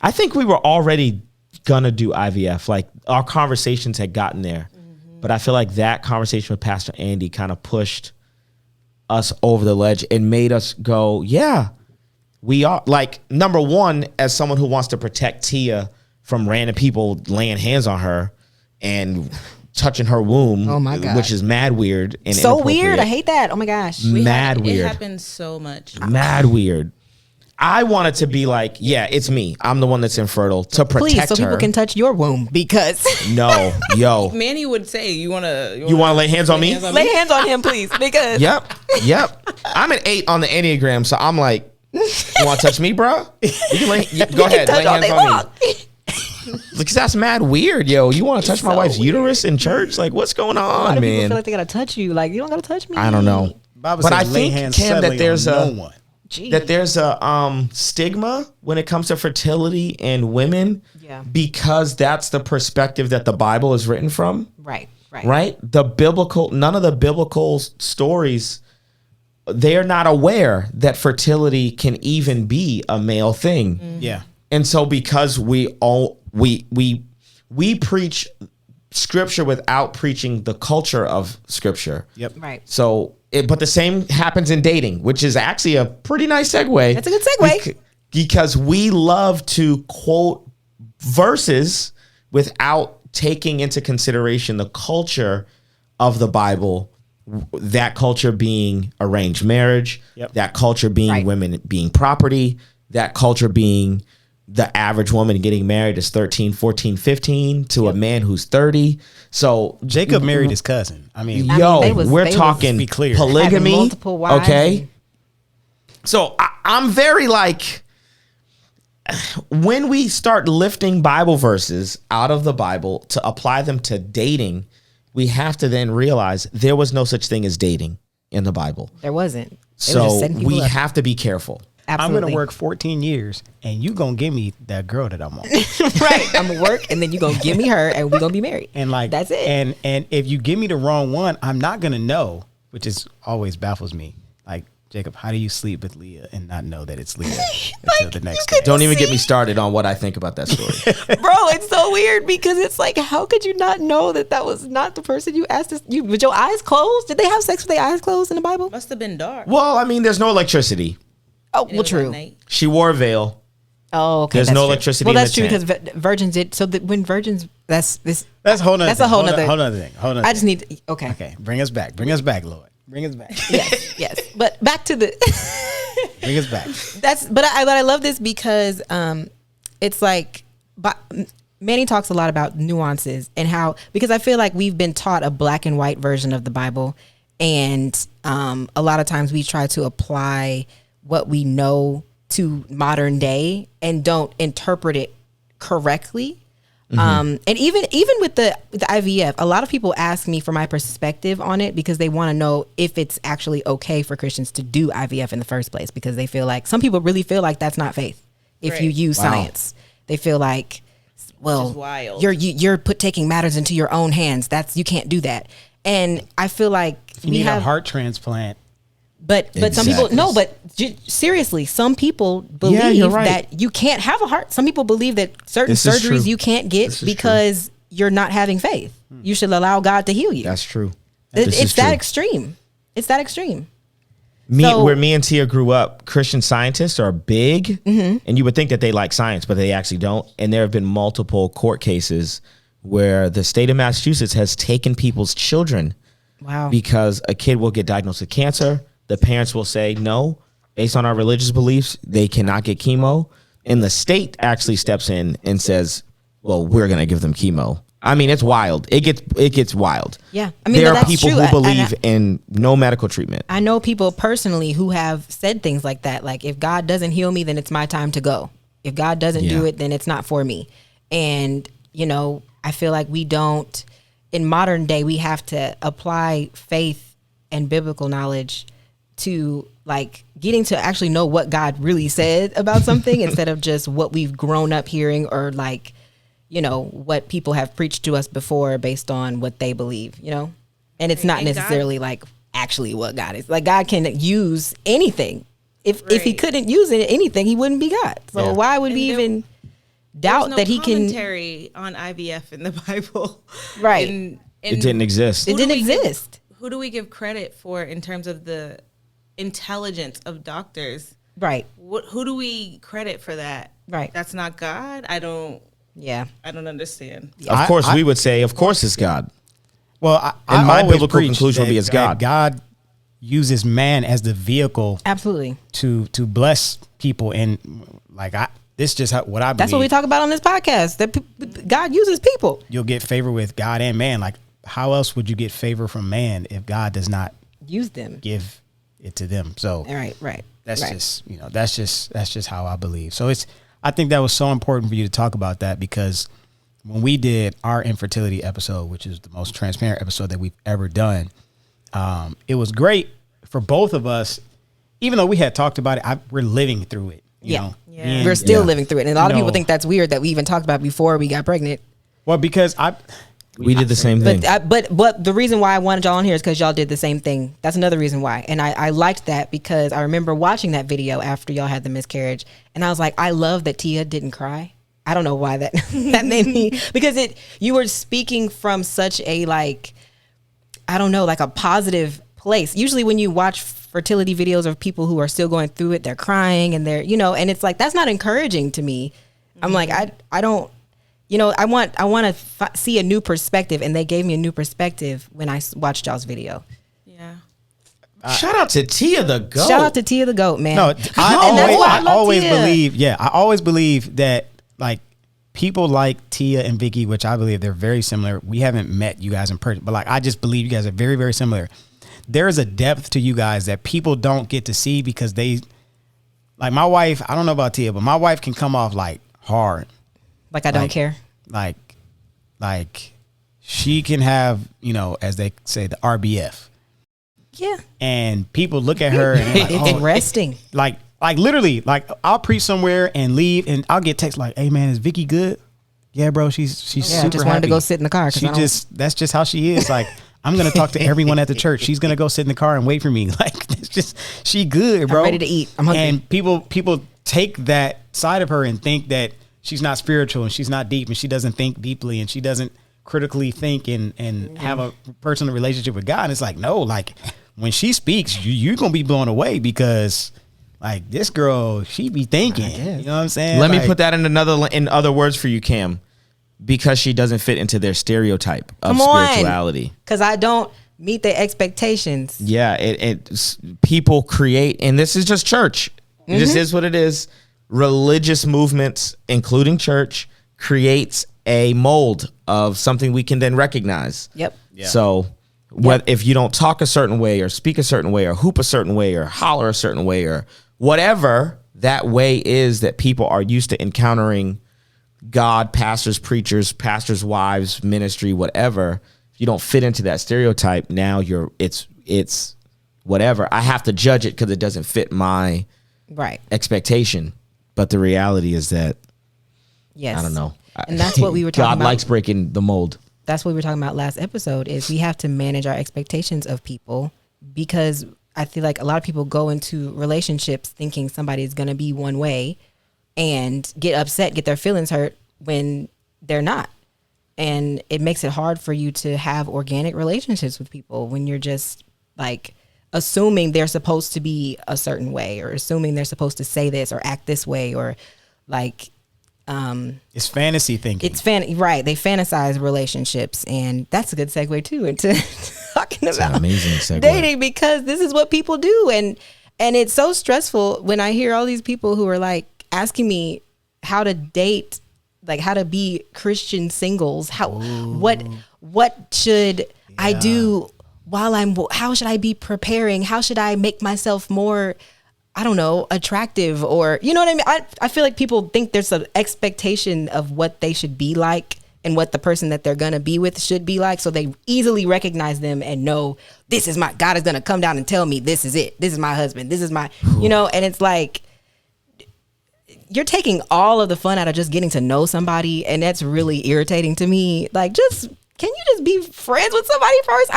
Speaker 3: I think we were already going to do IVF. Like our conversations had gotten there. Mm-hmm. But I feel like that conversation with Pastor Andy kind of pushed us over the ledge and made us go, yeah, we are. Like, number one, as someone who wants to protect Tia from random people laying hands on her and touching her womb, oh my God, which is mad weird and
Speaker 2: so weird. I hate that. Oh my gosh,
Speaker 3: mad weird.
Speaker 4: It happens so much.
Speaker 3: Mad weird. I wanted to be like, yeah, it's me. I'm the one that's infertile to protect
Speaker 2: her. Please, so people can touch your womb because
Speaker 3: no, yo,
Speaker 4: Manny would say, you want to
Speaker 3: lay hands on me?
Speaker 2: Lay hands on him, please, because
Speaker 3: yep. I'm an 8 on the Enneagram, so I'm like, you want to touch me, bro? You can go ahead, lay hands on me. Because that's mad weird, yo. You want to touch my wife's uterus in church? Like, what's going on, man? A lot of people
Speaker 2: feel like they gotta touch you. Like, you don't gotta touch me.
Speaker 3: I don't know, but I think, Cam, that there's a stigma when it comes to fertility and women, because that's the perspective that the Bible is written from.
Speaker 2: Right.
Speaker 3: None of the biblical stories, they're not aware that fertility can even be a male thing.
Speaker 1: Mm-hmm. Yeah.
Speaker 3: And so because we preach scripture without preaching the culture of scripture.
Speaker 1: Yep.
Speaker 2: Right.
Speaker 3: So, but the same happens in dating, which is actually a pretty nice segue.
Speaker 2: That's a good segue.
Speaker 3: Because we love to quote verses without taking into consideration the culture of the Bible that culture being arranged marriage, that culture being women being property, that culture being the average woman getting married is 13, 14, 15 to a man who's 30. So
Speaker 1: Jacob married his cousin.
Speaker 3: We're talking
Speaker 1: be clear.
Speaker 3: polygamy.
Speaker 2: Multiple wives.
Speaker 3: Okay. So I'm very like, when we start lifting Bible verses out of the Bible to apply them to dating, we have to then realize there was no such thing as dating in the Bible.
Speaker 2: There wasn't.
Speaker 3: So we have to be careful.
Speaker 2: Absolutely.
Speaker 1: I'm going to work 14 years and you going to give me that girl that I'm on.
Speaker 2: Right. I'm going to work and then you going to give me her and we're going to be married.
Speaker 1: And like, that's it. And if you give me the wrong one, I'm not going to know, which is always baffles me. Like, Jacob, how do you sleep with Leah and not know that it's Leah until the next day?
Speaker 3: Don't even get me started on what I think about that story.
Speaker 2: Bro, it's so weird because it's like, how could you not know that was not the person you asked this? With your eyes closed? Did they have sex with their eyes closed in the Bible?
Speaker 4: Must have been dark.
Speaker 3: Well, I mean, there's no electricity.
Speaker 2: Oh, well, true.
Speaker 3: She wore a veil.
Speaker 2: Oh, okay.
Speaker 3: There's no electricity.
Speaker 2: Well, that's
Speaker 3: in
Speaker 2: true
Speaker 3: the
Speaker 2: because virgins did. So that when virgins, that's
Speaker 1: a whole nother.
Speaker 2: That's a whole nother
Speaker 1: thing.
Speaker 2: I just need. Okay.
Speaker 1: Okay. Bring us back, Lord. Bring us back.
Speaker 2: Yes. But back to the.
Speaker 1: Bring us back.
Speaker 2: But I love this because it's like, Manny talks a lot about nuances and how, because I feel like we've been taught a black and white version of the Bible, and a lot of times we try to apply what we know to modern day and don't interpret it correctly. And even with the IVF, a lot of people ask me for my perspective on it because they want to know if it's actually okay for Christians to do IVF in the first place, because they feel like, some people really feel like that's not faith. If you use science, they feel like, well, you're taking matters into your own hands. You can't do that. And I feel like
Speaker 1: you need a heart transplant.
Speaker 2: But some people seriously, some people believe that you can't have a heart. Some people believe that certain surgeries you can't get because you're not having faith. You should allow God to heal you.
Speaker 3: That's true.
Speaker 2: It's that extreme. It's that extreme.
Speaker 3: Where me and Tia grew up, Christian scientists are big, and you would think that they like science, but they actually don't. And there have been multiple court cases where the state of Massachusetts has taken people's children.
Speaker 2: Wow.
Speaker 3: Because a kid will get diagnosed with cancer. The parents will say, no, based on our religious beliefs, they cannot get chemo. And the state actually steps in and says, well, we're going to give them chemo. I mean, it's wild. It gets wild.
Speaker 2: Yeah. I mean,
Speaker 3: there are people who believe in no medical treatment.
Speaker 2: I know people personally who have said things like that. Like, if God doesn't heal me, then it's my time to go. If God doesn't do it, then it's not for me. And, I feel like in modern day, we have to apply faith and biblical knowledge to like getting to actually know what God really said about something instead of just what we've grown up hearing, or like, what people have preached to us before based on what they believe, and it's not necessarily like actually what God is. Like, God can use anything. If he couldn't use anything, he wouldn't be God. So why would we even doubt that he can?
Speaker 4: Commentary on IVF in the Bible,
Speaker 2: right?
Speaker 3: It didn't exist.
Speaker 2: It didn't exist.
Speaker 4: Who do we give credit for in terms of the intelligence of doctors?
Speaker 2: Right.
Speaker 4: Who do we credit for that?
Speaker 2: Right.
Speaker 4: That's not God. I don't understand.
Speaker 3: Of course, we would say, of course, it's God.
Speaker 1: Well,
Speaker 3: my biblical conclusion would be it's God.
Speaker 1: God uses man as the vehicle,
Speaker 2: absolutely,
Speaker 1: to bless people, and like this is just what I believe.
Speaker 2: That's what we talk about on this podcast. That God uses people.
Speaker 1: You'll get favor with God and man. Like, how else would you get favor from man if God does not
Speaker 2: use them,
Speaker 1: give it to them? So
Speaker 2: right.
Speaker 1: That's just how I believe. So I think that was so important for you to talk about that, because when we did our infertility episode, which is the most transparent episode that we've ever done, it was great for both of us. Even though we had talked about it, we're living through it. You know?
Speaker 2: We're still living through it. And a lot of people think that's weird that we even talked about it before we got pregnant.
Speaker 1: Well, because
Speaker 3: we did the same thing.
Speaker 2: But the reason why I wanted y'all on here is because y'all did the same thing. That's another reason why. And I liked that because I remember watching that video after y'all had the miscarriage, and I was like, I love that Tia didn't cry. I don't know why that made me, because you were speaking from such a like a positive place. Usually when you watch fertility videos of people who are still going through it, they're crying and they're, and it's like, that's not encouraging to me. I'm like, I don't, I want to see a new perspective, and they gave me a new perspective when I watched y'all's video.
Speaker 4: Yeah,
Speaker 3: Shout out to Tia the Goat.
Speaker 2: Shout out to Tia the Goat, man.
Speaker 1: No,
Speaker 2: that's why I love
Speaker 1: always
Speaker 2: Tia.
Speaker 1: believe. Yeah, I always believe that like people like Tia and Vicky, which I believe they're very similar. We haven't met you guys in person, but like I just believe you guys are very, very similar. There is a depth to you guys that people don't get to see because they, like my wife. I don't know about Tia, but my wife can come off like hard.
Speaker 2: Like I don't care.
Speaker 1: Like she can have, you know, as they say, the RBF.
Speaker 2: Yeah.
Speaker 1: And people look at her and they're like,
Speaker 2: it's resting.
Speaker 1: Like literally, like I'll preach somewhere and leave and I'll get text like, "Hey man, is Vicky good?" Yeah, bro, she's super
Speaker 2: I just wanted to go sit in the car.
Speaker 1: That's just how she is. Like, I'm gonna talk to everyone at the church. She's gonna go sit in the car and wait for me. Like, it's just she good, bro.
Speaker 2: I'm ready to eat. I'm hungry.
Speaker 1: And people take that side of her and think that she's not spiritual and she's not deep and she doesn't think deeply and she doesn't critically think and have a personal relationship with God. And it's like, no, like when she speaks, you're gonna be blown away because like this girl, she be thinking. You know what I'm saying?
Speaker 3: Let me put that in other words for you, Cam. Because she doesn't fit into their stereotype of spirituality.
Speaker 2: Because I don't meet their expectations.
Speaker 3: Yeah, people create, and this is just church. It just is what it is. Religious movements, including church, creates a mold of something we can then recognize.
Speaker 2: Yep.
Speaker 1: Yeah.
Speaker 3: So if you don't talk a certain way or speak a certain way or hoop a certain way or holler a certain way or whatever that way is that people are used to encountering God, pastors, preachers, pastors' wives, ministry, whatever. If you don't fit into that stereotype, now it's whatever. I have to judge it because it doesn't fit my expectation. But the reality is that,
Speaker 2: yes,
Speaker 3: I don't know.
Speaker 2: And that's what we were talking about.
Speaker 3: God likes breaking the mold.
Speaker 2: That's what we were talking about last episode is we have to manage our expectations of people because I feel like a lot of people go into relationships thinking somebody is going to be one way and get upset, get their feelings hurt when they're not. And it makes it hard for you to have organic relationships with people when you're just like assuming they're supposed to be a certain way or assuming they're supposed to say this or act this way or like
Speaker 1: it's fantasy thinking.
Speaker 2: Right. They fantasize relationships, and that's a good segue too into talking about
Speaker 3: amazing segue.
Speaker 2: Dating because this is what people do, and it's so stressful when I hear all these people who are like asking me how to date, like how to be Christian singles. What should I do how should I be preparing? How should I make myself more, I don't know, attractive or, you know what I mean? I feel like people think there's an expectation of what they should be like and what the person that they're going to be with should be like. So they easily recognize them and know this is God is going to come down and tell me this is it. This is my husband. This is my, you know, and it's like, you're taking all of the fun out of just getting to know somebody. And that's really irritating to me. Like, can you just be friends with somebody first?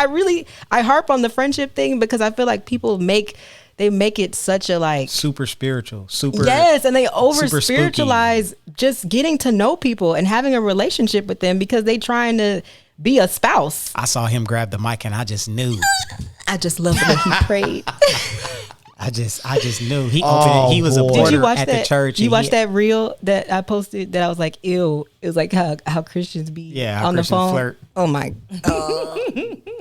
Speaker 2: I harp on the friendship thing because I feel like people make it such a like
Speaker 1: super spiritual,
Speaker 2: yes, and they over spiritualize just getting to know people and having a relationship with them because they trying to be a spouse.
Speaker 1: I saw him grab the mic and I just knew.
Speaker 2: I just loved when he prayed.
Speaker 1: I just knew he opened it. He was a porter at the church.
Speaker 2: You watched that reel that I posted that I was like, ew. It was like how Christians be on the phone. Flirt. Oh my.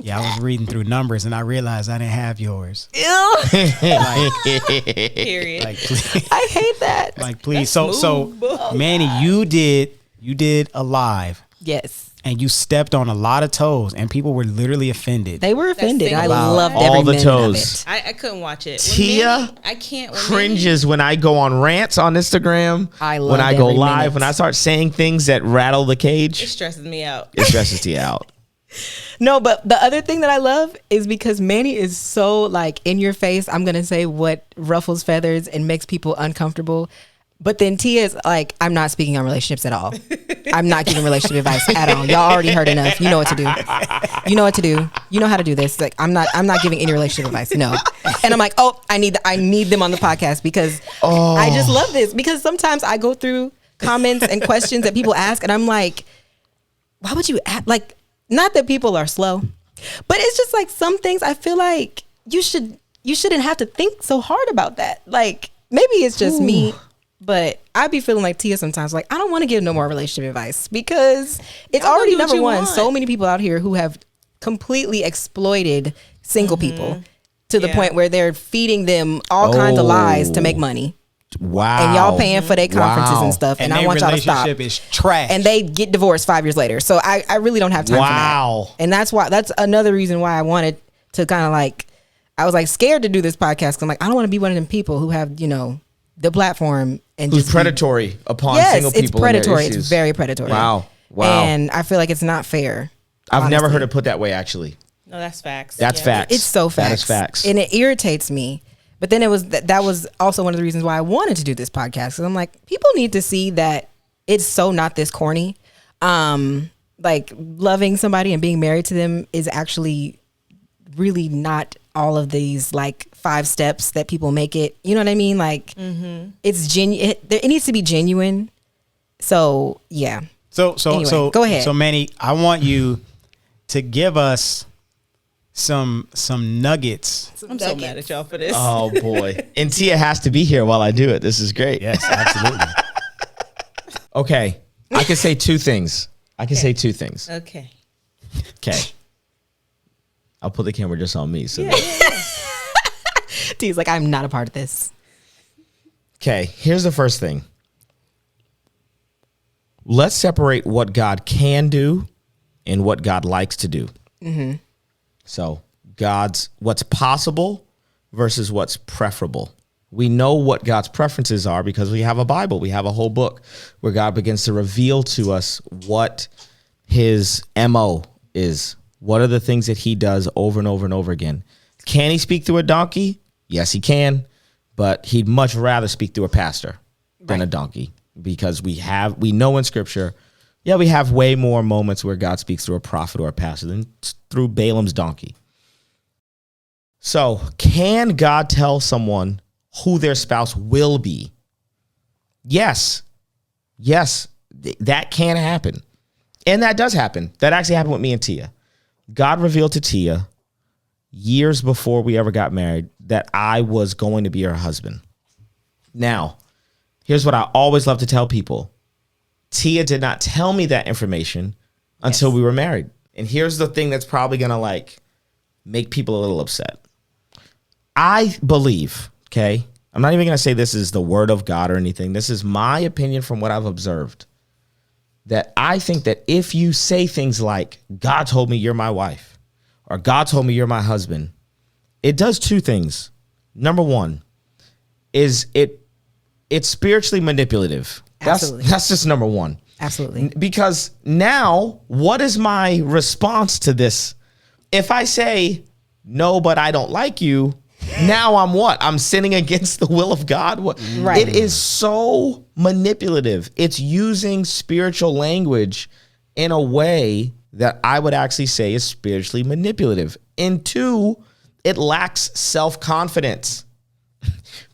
Speaker 1: Yeah, I was reading through numbers and I realized I didn't have yours.
Speaker 2: Ew.
Speaker 4: Period.
Speaker 1: Like, please.
Speaker 2: I hate that.
Speaker 1: Like, please. So Manny, you did a live.
Speaker 2: Yes.
Speaker 1: And you stepped on a lot of toes, and people were literally offended.
Speaker 2: They were offended. I loved
Speaker 3: all
Speaker 2: every
Speaker 3: the
Speaker 2: minute
Speaker 3: toes.
Speaker 2: of it.
Speaker 4: I couldn't watch it.
Speaker 3: Tia
Speaker 4: I can't.
Speaker 3: cringes when I go on rants on Instagram.
Speaker 2: I love
Speaker 3: when I go
Speaker 2: every
Speaker 3: live.
Speaker 2: minute.
Speaker 3: When I start saying things that rattle the
Speaker 4: It
Speaker 3: cage,
Speaker 4: stresses me out.
Speaker 3: it stresses Tia out.
Speaker 2: No, but the other thing that I love is because Manny is so like in your face. I'm going to say what ruffles feathers and makes people uncomfortable. But then Tia is like, I'm not speaking on relationships at all. I'm not giving relationship advice at all. Y'all already heard enough. You know what to do. You know what to do. You know how to do this. Like, I'm not giving any relationship advice. No. And I'm like, oh, I need them on the podcast because I just love this. Because sometimes I go through comments and questions that people ask and I'm like, why would you act like, not that people are slow, but it's just like some things I feel like you shouldn't have to think so hard about that. Like, maybe it's just me. But I be feeling like Tia sometimes, like, I don't want to give no more relationship advice because it's already number one. So many people out here who have completely exploited single people. to the point where they're feeding them all kinds of lies to make money.
Speaker 3: Wow.
Speaker 2: And y'all paying for their conferences and stuff. And I want y'all to stop.
Speaker 1: Relationship is trash.
Speaker 2: And they get divorced 5 years later. So I really don't have time for that. And that's another reason why I wanted to kind of like, I was like scared to do this podcast. 'Cause I'm like, I don't want to be one of them people who have, you know, the platform and
Speaker 3: who's
Speaker 2: just
Speaker 3: predatory upon single people.
Speaker 2: It's predatory. It's very predatory.
Speaker 3: Wow.
Speaker 2: And I feel like it's not fair.
Speaker 3: I've never heard it put that way, actually.
Speaker 4: No, that's facts.
Speaker 3: That's facts.
Speaker 2: It's so facts.
Speaker 3: That is facts.
Speaker 2: And it irritates me. But then it was that was also one of the reasons why I wanted to do this podcast. Because I'm like, people need to see that it's so not this corny. Like loving somebody and being married to them is actually really not all of these like 5 steps that people make it. You know what I mean? Like it's genuine. It needs to be genuine. So yeah.
Speaker 1: So
Speaker 2: anyway, go ahead.
Speaker 1: So Manny, I want you to give us some nuggets.
Speaker 4: I'm so mad at y'all for this.
Speaker 3: Oh boy. And Tia has to be here while I do it. This is great.
Speaker 1: Yes, absolutely.
Speaker 3: Okay. I can say 2 things.
Speaker 4: Okay.
Speaker 3: Okay. I'll put the camera just on me. So
Speaker 2: T's like, I'm not a part of this.
Speaker 3: okay, here's the first thing. Let's separate what God can do and what God likes to do. So what's possible versus what's preferable. We know what God's preferences are because we have a Bible. We have a whole book where God begins to reveal to us what his MO is. What are the things that he does over and over and over again? Can he speak through a donkey? Yes, he can. But he'd much rather speak through a pastor than a donkey, because we know in scripture, we have way more moments where God speaks through a prophet or a pastor than through Balaam's donkey. So can God tell someone who their spouse will be? Yes, that can happen. And that does happen. That actually happened with me and Tia. God revealed to Tia years before we ever got married that I was going to be her husband. Now, here's what I always love to tell people. Tia did not tell me that information until we were married. And here's the thing that's probably going to like make people a little upset. I believe, okay, I'm not even going to say this is the word of God or anything. This is my opinion from what I've observed. That I think that if you say things like, God told me you're my wife, or God told me you're my husband, it does 2 things. Number one is it's spiritually manipulative. That's just number one.
Speaker 2: Absolutely.
Speaker 3: Because now, what is my response to this? If I say, no, but I don't like you, now I'm what? I'm sinning against the will of God? What?
Speaker 2: Right.
Speaker 3: It is so manipulative. It's using spiritual language in a way that I would actually say is spiritually manipulative. And 2, it lacks self-confidence.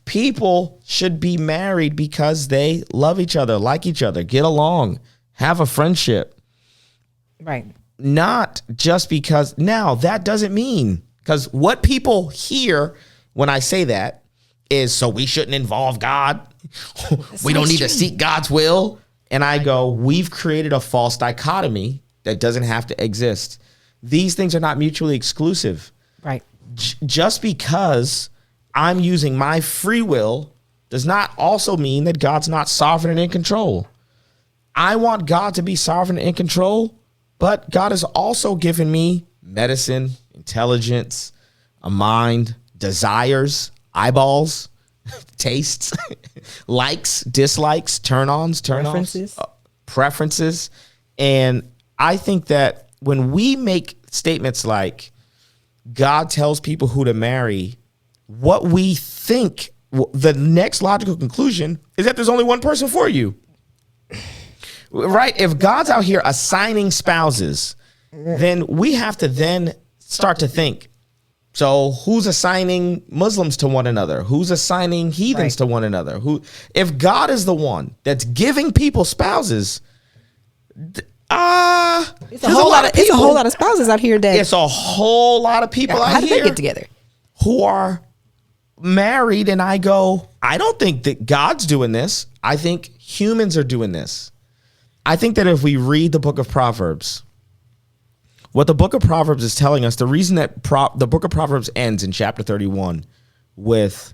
Speaker 3: People should be married because they love each other, like each other, get along, have a friendship.
Speaker 2: Right.
Speaker 3: Not just because. Now, that doesn't mean, because what people hear when I say that is, so we shouldn't involve God. We don't need to seek God's will. And I go, we've created a false dichotomy that doesn't have to exist. These things are not mutually exclusive.
Speaker 2: Right.
Speaker 3: Just because I'm using my free will does not also mean that God's not sovereign and in control. I want God to be sovereign and in control, but God has also given me medicine, intelligence, a mind, desires, eyeballs, tastes, likes, dislikes, turn-ons, turn-offs, preferences. And I think that when we make statements like God tells people who to marry, what we think, the next logical conclusion is that there's only one person for you. Right? If God's out here assigning spouses, then we have to then start to think, so who's assigning Muslims to one another? Who's assigning heathens to one another? If God is the one that's giving people spouses,
Speaker 2: It's a whole lot of spouses out here that
Speaker 3: it's a whole lot of people out here.
Speaker 2: How did they get together?
Speaker 3: Who are married, and I go, I don't think that God's doing this. I think humans are doing this. I think that if we read the book of Proverbs, What the book of Proverbs is telling us, the reason that the book of Proverbs ends in chapter 31 with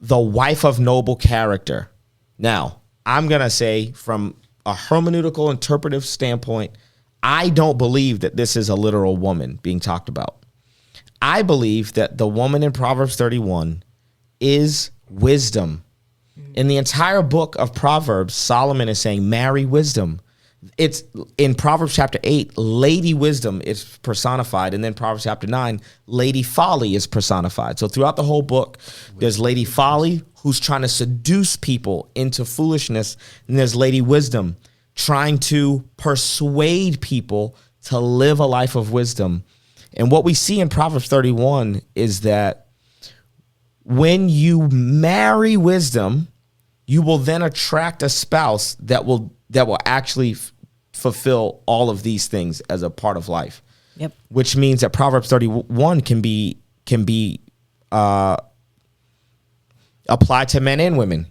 Speaker 3: the wife of noble character. Now, I'm going to say from a hermeneutical interpretive standpoint, I don't believe that this is a literal woman being talked about. I believe that the woman in Proverbs 31 is wisdom. In the entire book of Proverbs, Solomon is saying, marry wisdom. It's in Proverbs chapter 8, Lady Wisdom is personified. And then Proverbs chapter 9, Lady Folly is personified. So throughout the whole book, there's Lady Folly, who's trying to seduce people into foolishness. And there's Lady Wisdom, trying to persuade people to live a life of wisdom. And what we see in Proverbs 31 is that when you marry wisdom, you will then attract a spouse that will actually fulfill all of these things as a part of life.
Speaker 2: Yep.
Speaker 3: Which means that Proverbs 31 can be applied to men and women,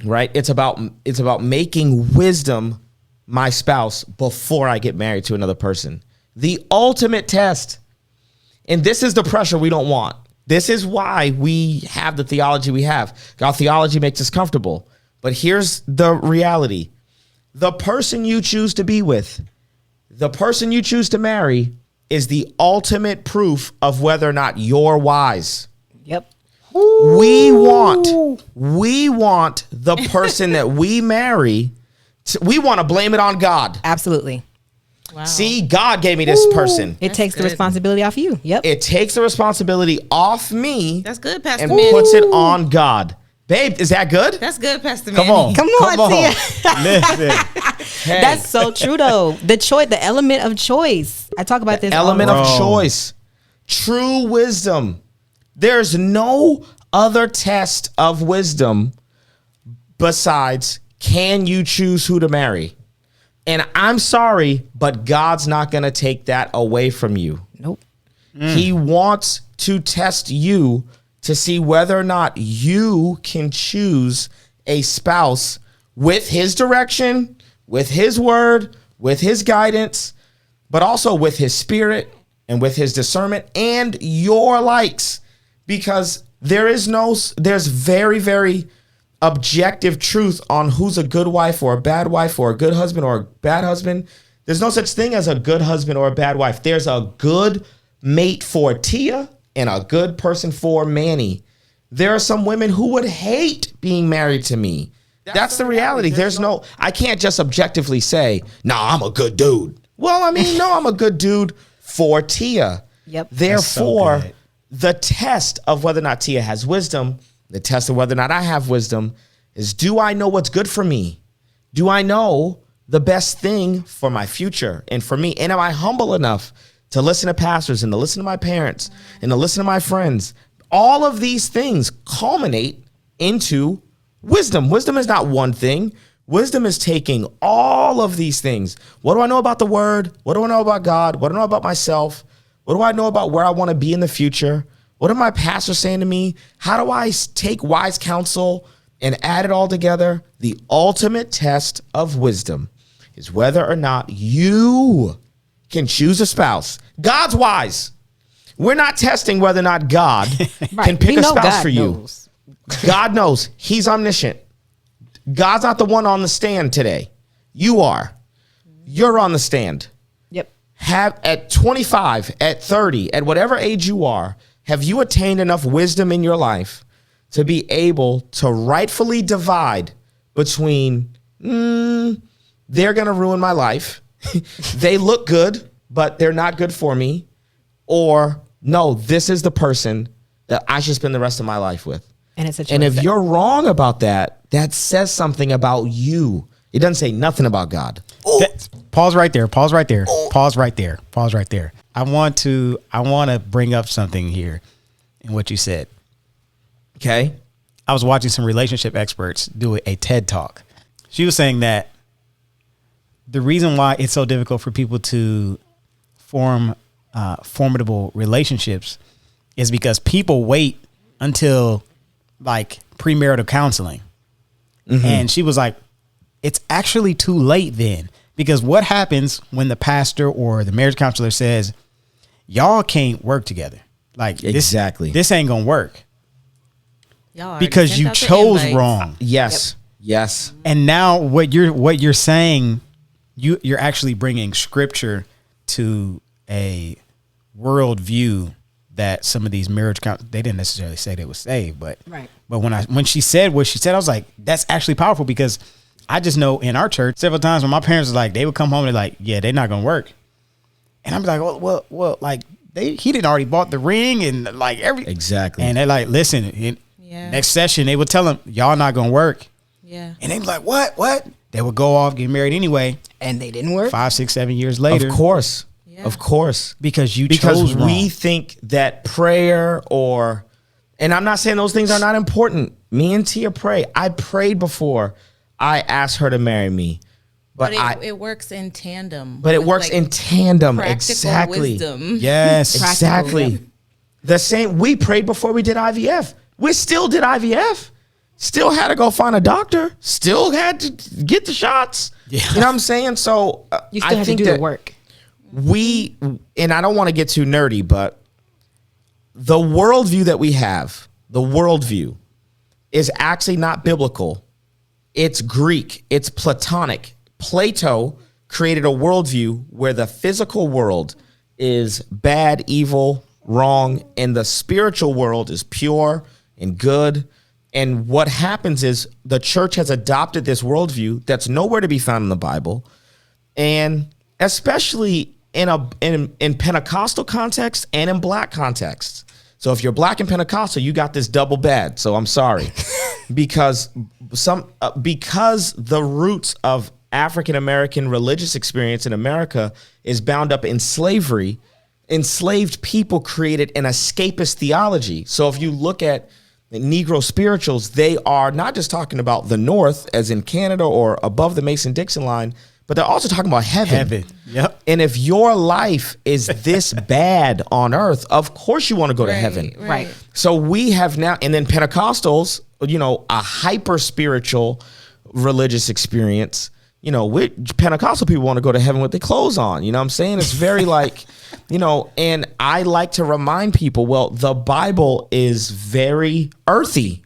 Speaker 3: right? It's about making wisdom my spouse before I get married to another person. The ultimate test. And this is the pressure we don't want. This is why we have the theology we have. Our theology makes us comfortable. But here's the reality. The person you choose to be with, the person you choose to marry, is the ultimate proof of whether or not you're wise.
Speaker 2: Yep.
Speaker 3: We want the person that we marry, we want to blame it on God.
Speaker 2: Absolutely.
Speaker 4: Wow.
Speaker 3: See, God gave me this person.
Speaker 2: It takes the responsibility off you. Yep.
Speaker 3: It takes the responsibility off me.
Speaker 4: That's good, Pastor
Speaker 3: And
Speaker 4: Manny.
Speaker 3: puts it on God. Babe, is that good?
Speaker 4: That's good, Pastor
Speaker 1: Come
Speaker 4: Manny.
Speaker 1: on.
Speaker 2: Come on, Tia.
Speaker 1: Listen.
Speaker 3: Hey,
Speaker 2: That's so true, though. The element of choice. I talk about this.
Speaker 3: element
Speaker 2: all the
Speaker 3: of
Speaker 1: Bro.
Speaker 3: choice. True wisdom. There's no other test of wisdom besides, can you choose who to marry? And I'm sorry, but God's not going to take that away from you.
Speaker 2: Nope.
Speaker 3: He wants to test you to see whether or not you can choose a spouse with his direction, with his word, with his guidance, but also with his spirit and with his discernment and your likes. Because there's very, very objective truth on who's a good wife or a bad wife or a good husband or a bad husband. There's no such thing as a good husband or a bad wife. There's a good mate for Tia and a good person for Manny. There are some women who would hate being married to me. That's the reality. I can't just objectively say, nah, I'm a good dude. Well, I mean, no, I'm a good dude for Tia.
Speaker 2: Yep.
Speaker 3: Therefore,
Speaker 1: That's so good.
Speaker 3: the test of whether or not Tia has wisdom, the test of whether or not I have wisdom is, do I know what's good for me? Do I know the best thing for my future and for me? And am I humble enough to listen to pastors and to listen to my parents and to listen to my friends? All of these things culminate into wisdom. Wisdom is not one thing. Wisdom is taking all of these things. What do I know about the word? What do I know about God? What do I know about myself? What do I know about where I want to be in the future? What are my pastors saying to me? How do I take wise counsel and add it all together? The ultimate test of wisdom is whether or not you can choose a spouse. God's wise. We're not testing whether or not God can pick
Speaker 2: We
Speaker 3: a
Speaker 2: know
Speaker 3: spouse
Speaker 2: God
Speaker 3: for you.
Speaker 2: knows.
Speaker 3: God knows. He's omniscient. God's not the one on the stand today. You are. You're on the stand.
Speaker 2: Yep.
Speaker 3: Have at 25, at 30, at whatever age you are, have you attained enough wisdom in your life to be able to rightfully divide between, they're going to ruin my life. They look good, but they're not good for me. Or no, this is the person that I should spend the rest of my life with.
Speaker 2: And it's a choice.
Speaker 3: And if you're wrong about that, that says something about you. It doesn't say nothing about God.
Speaker 1: Pause right there. Pause right there. Pause right there. Pause right there. I want to bring up something here in what you said.
Speaker 3: Okay.
Speaker 1: I was watching some relationship experts do a TED talk. She was saying that the reason why it's so difficult for people to form formidable relationships is because people wait until like premarital counseling. And she was like, it's actually too late then, Because what happens when the pastor or the marriage counselor says, y'all can't work together? Like
Speaker 3: Exactly.
Speaker 1: This ain't gonna work
Speaker 4: Y'all already
Speaker 1: because
Speaker 4: sent
Speaker 1: you
Speaker 4: out the
Speaker 1: chose
Speaker 4: invites.
Speaker 1: wrong.
Speaker 3: Yes. Yes.
Speaker 1: And now what you're saying, you're actually bringing scripture to a worldview that some of these marriage counselors, they didn't necessarily say they were saved, but
Speaker 2: Right.
Speaker 1: But when she said what she said, I was like, that's actually powerful, because I just know in our church several times when my parents was like, they would come home and they're like, yeah, they're not gonna work, and I'm like, well, like he didn't already bought the ring and like
Speaker 3: Exactly.
Speaker 1: and they're like, listen, next session they would tell them, y'all not gonna work,
Speaker 4: Yeah.
Speaker 1: and they be like, what? They would go off, get married anyway.
Speaker 2: And they didn't work.
Speaker 1: 5, 6, 7 years later,
Speaker 3: Of course.
Speaker 4: Yeah.
Speaker 3: Of course.
Speaker 1: because you
Speaker 3: Because
Speaker 1: chose wrong.
Speaker 3: we think that prayer and I'm not saying those things are not important. Me and Tia pray. I prayed before I asked her to marry me. But
Speaker 4: it works in tandem.
Speaker 3: But it
Speaker 4: with,
Speaker 3: works
Speaker 4: like,
Speaker 3: in tandem.
Speaker 4: practical
Speaker 3: Exactly.
Speaker 4: wisdom.
Speaker 1: Yes,
Speaker 3: Exactly.
Speaker 2: Yep.
Speaker 3: The same. We prayed before we did IVF. We still did IVF. Still had to go find a doctor. Still had to get the shots.
Speaker 1: Yeah.
Speaker 3: You know what I'm saying? So
Speaker 2: You still have to do the work.
Speaker 3: And I don't want to get too nerdy, but the worldview that we have, the worldview, is actually not biblical. It's Greek. It's Platonic. Plato created a worldview where the physical world is bad, evil, wrong, and the spiritual world is pure and good. And what happens is the church has adopted this worldview that's nowhere to be found in the Bible. And especially in Pentecostal context and in black contexts. So if you're black and Pentecostal, you got this double bad. So I'm sorry, because the roots of African American religious experience in America is bound up in slavery. Enslaved people created an escapist theology. So if you look at the Negro spirituals, they are not just talking about the North, as in Canada or above the Mason-Dixon line, but they're also talking about heaven.
Speaker 1: Yep.
Speaker 3: And if your life is this bad on earth, of course you want to go to heaven.
Speaker 2: Right.
Speaker 3: So we have now, and then Pentecostals, a hyper spiritual religious experience. Pentecostal people want to go to heaven with their clothes on. You know what I'm saying? It's very like, and I like to remind people, well, the Bible is very earthy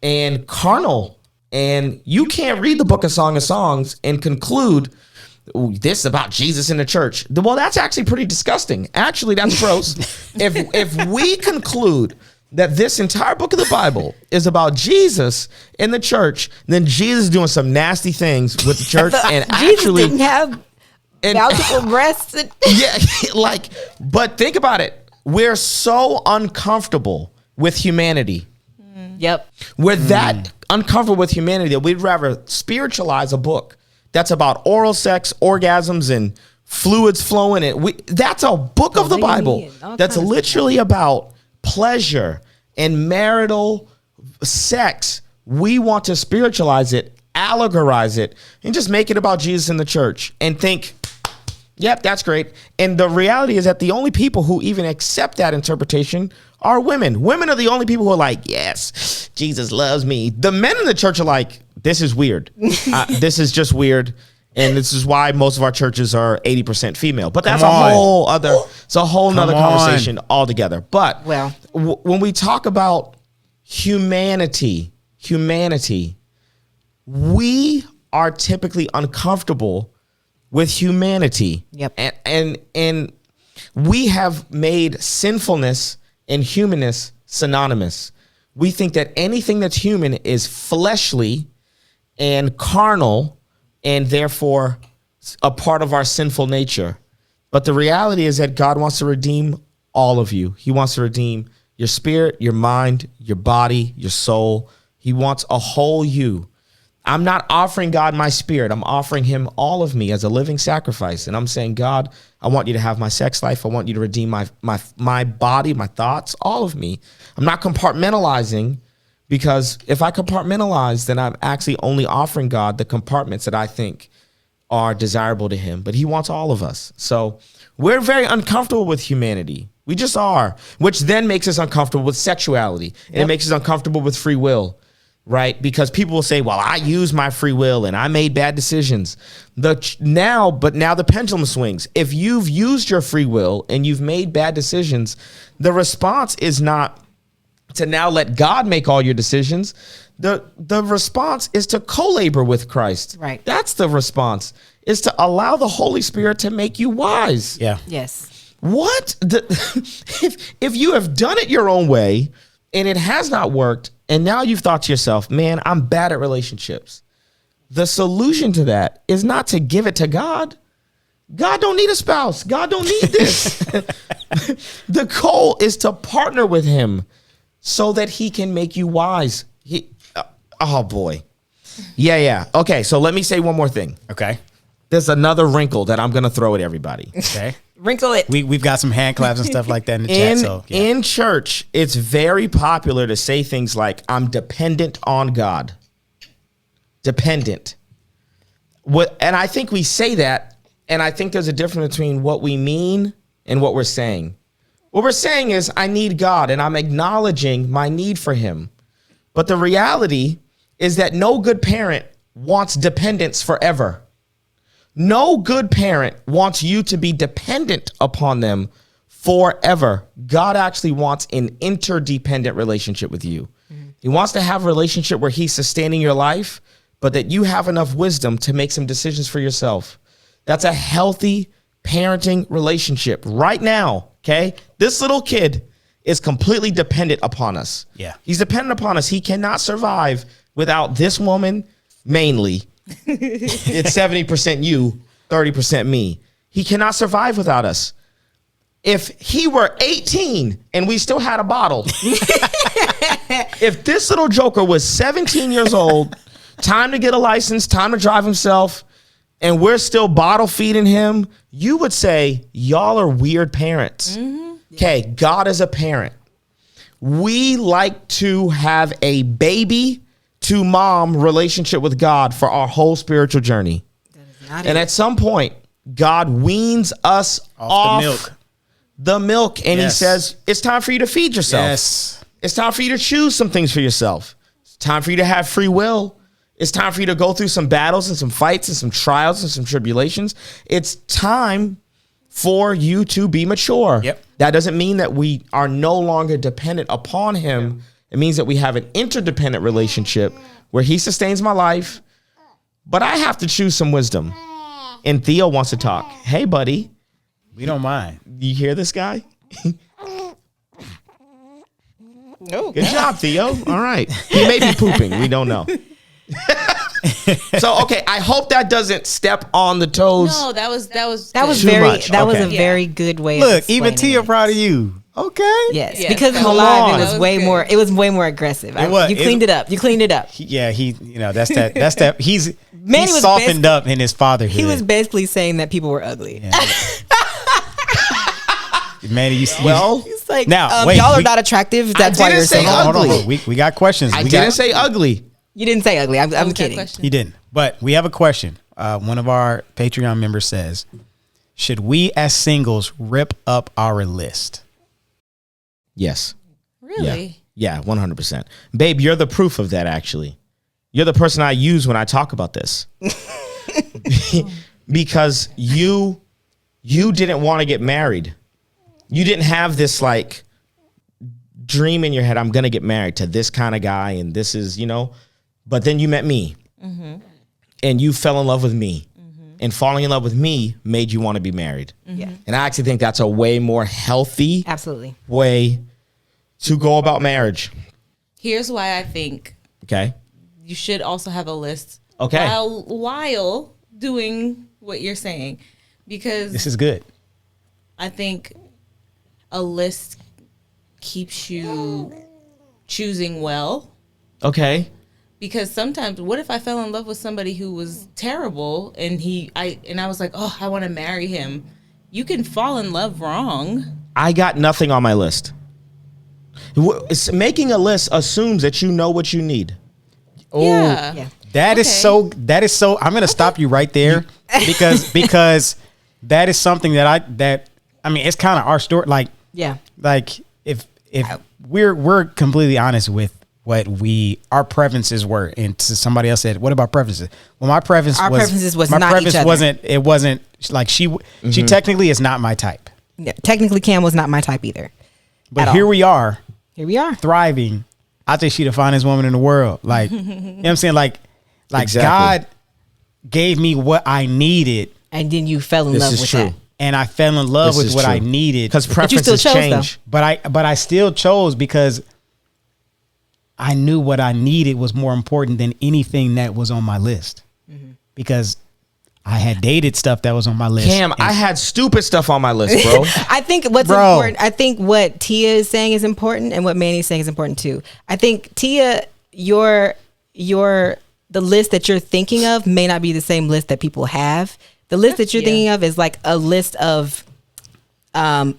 Speaker 3: and carnal. And you can't read the book of Song of Songs and conclude this is about Jesus in the church. Well, that's actually pretty disgusting. Actually, that's gross. If we conclude that this entire book of the Bible is about Jesus in the church, then Jesus is doing some nasty things with the church. And
Speaker 2: Jesus
Speaker 3: actually
Speaker 2: didn't have multiple breasts.
Speaker 3: But think about it. We're so uncomfortable with humanity.
Speaker 2: Yep.
Speaker 3: We're that uncomfortable with humanity that we'd rather spiritualize a book that's about oral sex, orgasms, and fluids flowing. That's a book of the Bible that's literally about pleasure and marital sex. We want to spiritualize it, allegorize it, and just make it about Jesus in the church and think, yep, that's great. And the reality is that the only people who even accept that interpretation are women. Women are the only people who are like, yes, Jesus loves me. The men in the church are like, this is weird. This is just weird. And this is why most of our churches are 80% female. But that's a whole nother conversation altogether. But when we talk about humanity, we are typically uncomfortable with humanity.
Speaker 2: Yep.
Speaker 3: And we have made sinfulness and humanness synonymous. We think that anything that's human is fleshly and carnal and therefore a part of our sinful nature. But the reality is that God wants to redeem all of you. He wants to redeem your spirit, your mind, your body, your soul. He wants a whole you. I'm not offering God my spirit. I'm offering him all of me as a living sacrifice. And I'm saying, God, I want you to have my sex life. I want you to redeem my body, my thoughts, all of me. I'm not compartmentalizing, because if I compartmentalize, then I'm actually only offering God the compartments that I think are desirable to him. But he wants all of us. So we're very uncomfortable with humanity. We just are, which then makes us uncomfortable with sexuality. And it makes us uncomfortable with free will. right? Because people will say, well, I used my free will and I made bad decisions. Now the pendulum swings. If you've used your free will and you've made bad decisions, the response is not to now let God make all your decisions. The response is to co-labor with Christ.
Speaker 2: Right.
Speaker 3: That's the response, is to allow the Holy Spirit to make you wise.
Speaker 1: Yeah.
Speaker 2: Yes.
Speaker 3: What? If you have done it your own way and it has not worked, and now you've thought to yourself, man, I'm bad at relationships. The solution to that is not to give it to God. God don't need a spouse. God don't need this. The goal is to partner with him so that he can make you wise. Oh boy. Yeah. Okay, so let me say one more thing.
Speaker 1: Okay.
Speaker 3: There's another wrinkle that I'm going to throw at everybody.
Speaker 1: Okay.
Speaker 2: Wrinkle it.
Speaker 1: We've got some hand claps and stuff like that in the chat. So yeah.
Speaker 3: In church, it's very popular to say things like, I'm dependent on God. Dependent. And I think we say that, and I think there's a difference between what we mean and what we're saying. What we're saying is, I need God, and I'm acknowledging my need for him. But the reality is that no good parent wants dependence forever. No good parent wants you to be dependent upon them forever. God actually wants an interdependent relationship with you. Mm-hmm. He wants to have a relationship where he's sustaining your life, but that you have enough wisdom to make some decisions for yourself. That's a healthy parenting relationship right now. Okay. This little kid is completely dependent upon us.
Speaker 1: Yeah.
Speaker 3: He's dependent upon us. He cannot survive without this woman mainly. It's 70% you, 30% me. He cannot survive without us. If he were 18 and we still had a bottle, if this little joker was 17 years old, time to get a license, time to drive himself, and we're still bottle feeding him, you would say, y'all are weird parents. Okay, God is a parent. We like to have a baby to mom relationship with God for our whole spiritual journey. And at some point, God weans us off the milk. And he says, it's time for you to feed yourself.
Speaker 1: Yes.
Speaker 3: It's time for you to choose some things for yourself. It's time for you to have free will. It's time for you to go through some battles and some fights and some trials and some tribulations. It's time for you to be mature.
Speaker 1: Yep.
Speaker 3: That doesn't mean that we are no longer dependent upon him. It means that we have an interdependent relationship where he sustains my life, but I have to choose some wisdom. And Theo wants to talk. Hey, buddy.
Speaker 1: We don't mind.
Speaker 3: You hear this guy?
Speaker 2: No.
Speaker 3: Good job, Theo. All right. He may be pooping. We don't know. So, okay, I hope that doesn't step on the toes.
Speaker 4: No, that was
Speaker 3: Too
Speaker 2: very
Speaker 3: much.
Speaker 2: that was
Speaker 3: Okay.
Speaker 2: a very good way
Speaker 1: Look,
Speaker 2: of
Speaker 1: even
Speaker 2: explaining
Speaker 1: Tia
Speaker 2: it.
Speaker 1: proud of you. Okay.
Speaker 2: Yes,
Speaker 4: Yes,
Speaker 2: because
Speaker 4: come
Speaker 2: in live
Speaker 3: on.
Speaker 2: it
Speaker 4: That
Speaker 2: was
Speaker 4: was
Speaker 2: way
Speaker 4: good.
Speaker 2: more. It was way more aggressive.
Speaker 1: was.
Speaker 2: You cleaned it up. You cleaned it up.
Speaker 1: He, that's that. He's
Speaker 2: Manny was
Speaker 1: softened
Speaker 2: basically-
Speaker 1: up in his fatherhood.
Speaker 2: He was basically saying that people were ugly.
Speaker 1: Yeah. Manny,
Speaker 2: It's like,
Speaker 1: Now, wait,
Speaker 2: y'all are
Speaker 1: we-
Speaker 2: not attractive. That's why
Speaker 3: didn't
Speaker 2: you're
Speaker 3: say
Speaker 2: saying
Speaker 1: hold on.
Speaker 3: ugly.
Speaker 1: We got questions.
Speaker 3: I
Speaker 1: We
Speaker 3: didn't
Speaker 1: got-
Speaker 3: say ugly.
Speaker 2: You didn't say ugly. I'm
Speaker 4: What was that
Speaker 2: kidding.
Speaker 4: question?
Speaker 1: He didn't. But we have a question. One of our Patreon members says, should we as singles rip up our list?
Speaker 3: Yes.
Speaker 4: Really?
Speaker 3: Yeah, 100%. Babe, you're the proof of that, actually. You're the person I use when I talk about this. Because you didn't want to get married. You didn't have this like dream in your head, I'm going to get married to this kind of guy and this is, but then you met me and you fell in love with me and falling in love with me made you want to be married.
Speaker 2: Yeah,
Speaker 3: And I actually think that's a way more healthy
Speaker 2: absolutely.
Speaker 3: way to go about marriage.
Speaker 4: Here's why I think
Speaker 3: Okay.
Speaker 4: you should also have a list.
Speaker 3: Okay.
Speaker 4: While doing what you're saying, because
Speaker 1: This is good.
Speaker 4: I think a list keeps you choosing well.
Speaker 3: Okay.
Speaker 4: Because sometimes, what if I fell in love with somebody who was terrible and I was like, oh, I want to marry him. You can fall in love wrong.
Speaker 3: I got nothing on my list. Making a list assumes that you know what you need.
Speaker 4: Yeah.
Speaker 2: Yeah.
Speaker 1: That is
Speaker 4: Okay.
Speaker 1: so I'm going to stop you right there because that is something that I mean, it's kind of our story. Like
Speaker 2: Yeah.
Speaker 1: if we're completely honest with what our preferences were. And somebody else said, what about preferences? Well, my preference
Speaker 2: Our
Speaker 1: was,
Speaker 2: preferences was
Speaker 1: my
Speaker 2: not
Speaker 1: preference
Speaker 2: each other.
Speaker 1: wasn't like she technically is not my type.
Speaker 2: Yeah, technically, Cam was not my type either.
Speaker 1: But
Speaker 2: At
Speaker 1: here
Speaker 2: all.
Speaker 1: we are
Speaker 2: Here we are.
Speaker 1: thriving. I think she the finest woman in the world. Like, you know what I'm saying? Like
Speaker 3: Exactly.
Speaker 1: God gave me what I needed,
Speaker 2: And then you fell in
Speaker 3: This
Speaker 2: love
Speaker 3: is
Speaker 2: with
Speaker 3: true.
Speaker 2: that.
Speaker 1: and I fell in love
Speaker 3: This
Speaker 1: with
Speaker 3: is
Speaker 1: what
Speaker 3: true.
Speaker 1: I needed.
Speaker 3: Because
Speaker 2: But you still
Speaker 3: preferences
Speaker 2: chose,
Speaker 3: change.
Speaker 1: But I still chose because I knew what I needed was more important than anything that was on my list. Because I had dated stuff that was on my list.
Speaker 3: Cam,
Speaker 1: and
Speaker 3: I had stupid stuff on my list, bro.
Speaker 2: I think what's
Speaker 1: Bro.
Speaker 2: important, I think what Tia is saying is important and what Manny's saying is important too. I think Tia, the list that you're thinking of may not be the same list that people have. The list that you're
Speaker 4: Yeah.
Speaker 2: thinking of is like a list of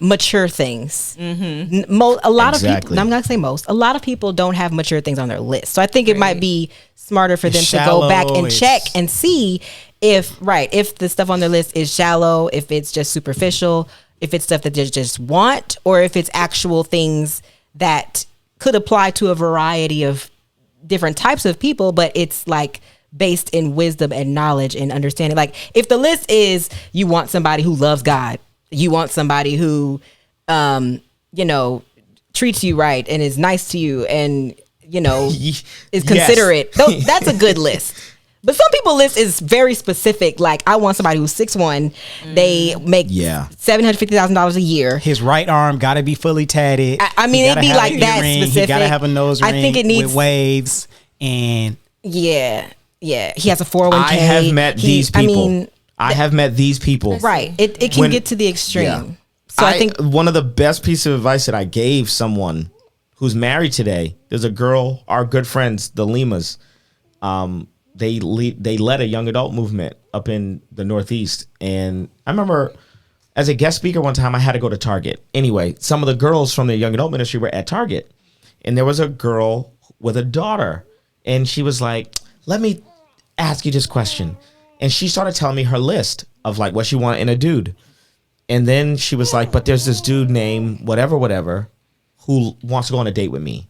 Speaker 2: mature things. A lot of
Speaker 3: Exactly.
Speaker 2: people, I'm not gonna say most, a lot of people don't have mature things on their list. So I think it might be smarter for them
Speaker 1: It's
Speaker 2: to go back
Speaker 1: shallow,
Speaker 2: and
Speaker 1: it's-
Speaker 2: check and see if the stuff on their list is shallow, if it's just superficial, if it's stuff that they just want, or if it's actual things that could apply to a variety of different types of people, but it's like based in wisdom and knowledge and understanding. Like if the list is you want somebody who loves God, you want somebody who treats you right and is nice to you and is considerate. That's a good list. But some people's list is very specific. Like I want somebody who's 6'1", they make $750,000 a year.
Speaker 1: his right arm got to be fully tatted.
Speaker 2: I mean,
Speaker 1: He
Speaker 2: it'd
Speaker 1: gotta
Speaker 2: be
Speaker 1: have
Speaker 2: like
Speaker 1: an
Speaker 2: that
Speaker 1: earring. He
Speaker 2: specific.
Speaker 1: got to have a nose ring
Speaker 2: I think it needs
Speaker 1: with waves. And
Speaker 2: Yeah. He has a 401k.
Speaker 3: I have met these people.
Speaker 2: I mean,
Speaker 3: I have met these people.
Speaker 2: right. It can
Speaker 3: When-
Speaker 2: get to the extreme.
Speaker 3: Yeah.
Speaker 2: So I think
Speaker 3: one of the best pieces of advice that I gave someone who's married today, there's a girl, our good friends, the Limas, they led a young adult movement up in the Northeast. And I remember as a guest speaker one time, I had to go to Target. Anyway, some of the girls from the young adult ministry were at Target. And there was a girl with a daughter. And she was like, let me ask you this question. And she started telling me her list of like what she wanted in a dude. And then she was like, but there's this dude named whatever, who wants to go on a date with me.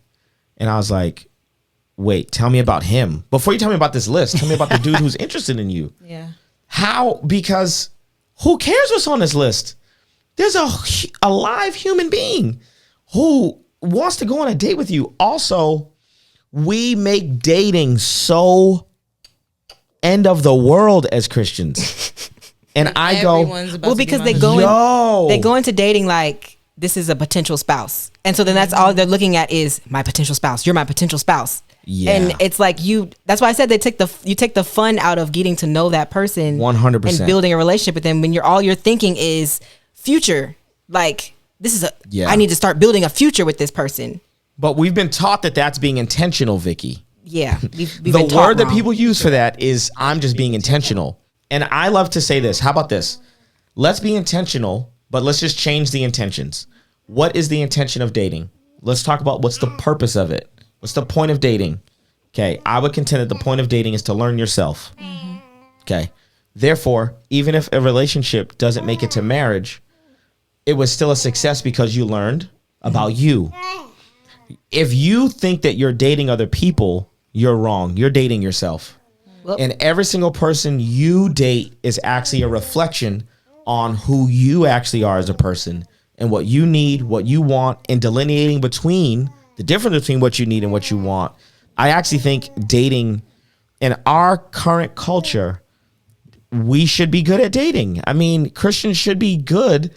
Speaker 3: And I was like, wait, tell me about him. Before you tell me about this list, tell me about the dude who's interested in you.
Speaker 4: Yeah.
Speaker 3: How? Because who cares what's on this list? There's a live human being who wants to go on a date with you. Also, we make dating so end of the world as Christians. And I go,
Speaker 4: Everyone's about
Speaker 2: well
Speaker 4: to be
Speaker 2: because
Speaker 4: my
Speaker 2: they go into dating like this is a potential spouse, and so then that's all they're looking at is my potential spouse. You're my potential spouse.
Speaker 3: Yeah.
Speaker 2: And it's like that's why I said you take the fun out of getting to know that person
Speaker 3: 100%.
Speaker 2: and building a relationship with them when all you're thinking is future. Like this is
Speaker 3: Yeah.
Speaker 2: I need to start building a future with this person.
Speaker 3: but we've been taught that that's being intentional, Vicky.
Speaker 2: Yeah. We've
Speaker 3: The
Speaker 2: been taught
Speaker 3: word that
Speaker 2: wrong.
Speaker 3: people use for that is I'm just being intentional. And I love to say this. How about this? Let's be intentional, but let's just change the intentions. What is the intention of dating? Let's talk about what's the purpose of it. What's the point of dating? Okay, I would contend that the point of dating is to learn yourself. Okay, therefore, even if a relationship doesn't make it to marriage, it was still a success because you learned about you. If you think that you're dating other people, you're wrong. You're dating yourself.
Speaker 2: Well-
Speaker 3: And every single person you date is actually a reflection on who you actually are as a person and what you need, what you want, and delineating between the difference between what you need and what you want. I actually think dating in our current culture, we should be good at dating. I mean, Christians should be good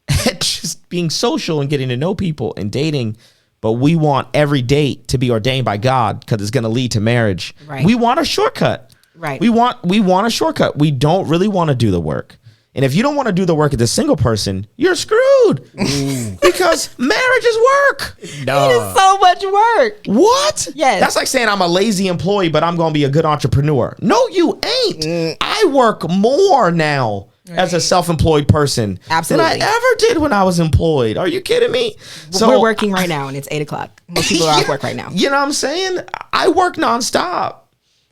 Speaker 3: at just being social and getting to know people and dating. But we want every date to be ordained by God because it's going to lead to marriage.
Speaker 2: Right.
Speaker 3: We want a shortcut.
Speaker 2: Right.
Speaker 3: We want a shortcut. We don't really want to do the work. And if you don't want to do the work as a single person, you're screwed. Because marriage is work.
Speaker 2: It is so much work.
Speaker 3: What?
Speaker 2: Yes.
Speaker 3: That's like saying I'm a lazy employee, but I'm going to be a good entrepreneur. No, you ain't. I work more now as a self-employed person
Speaker 2: Absolutely.
Speaker 3: than I ever did when I was employed. Are you kidding me?
Speaker 2: We're working right now and it's 8:00. Most people are off work right now.
Speaker 3: You know what I'm saying? I work nonstop.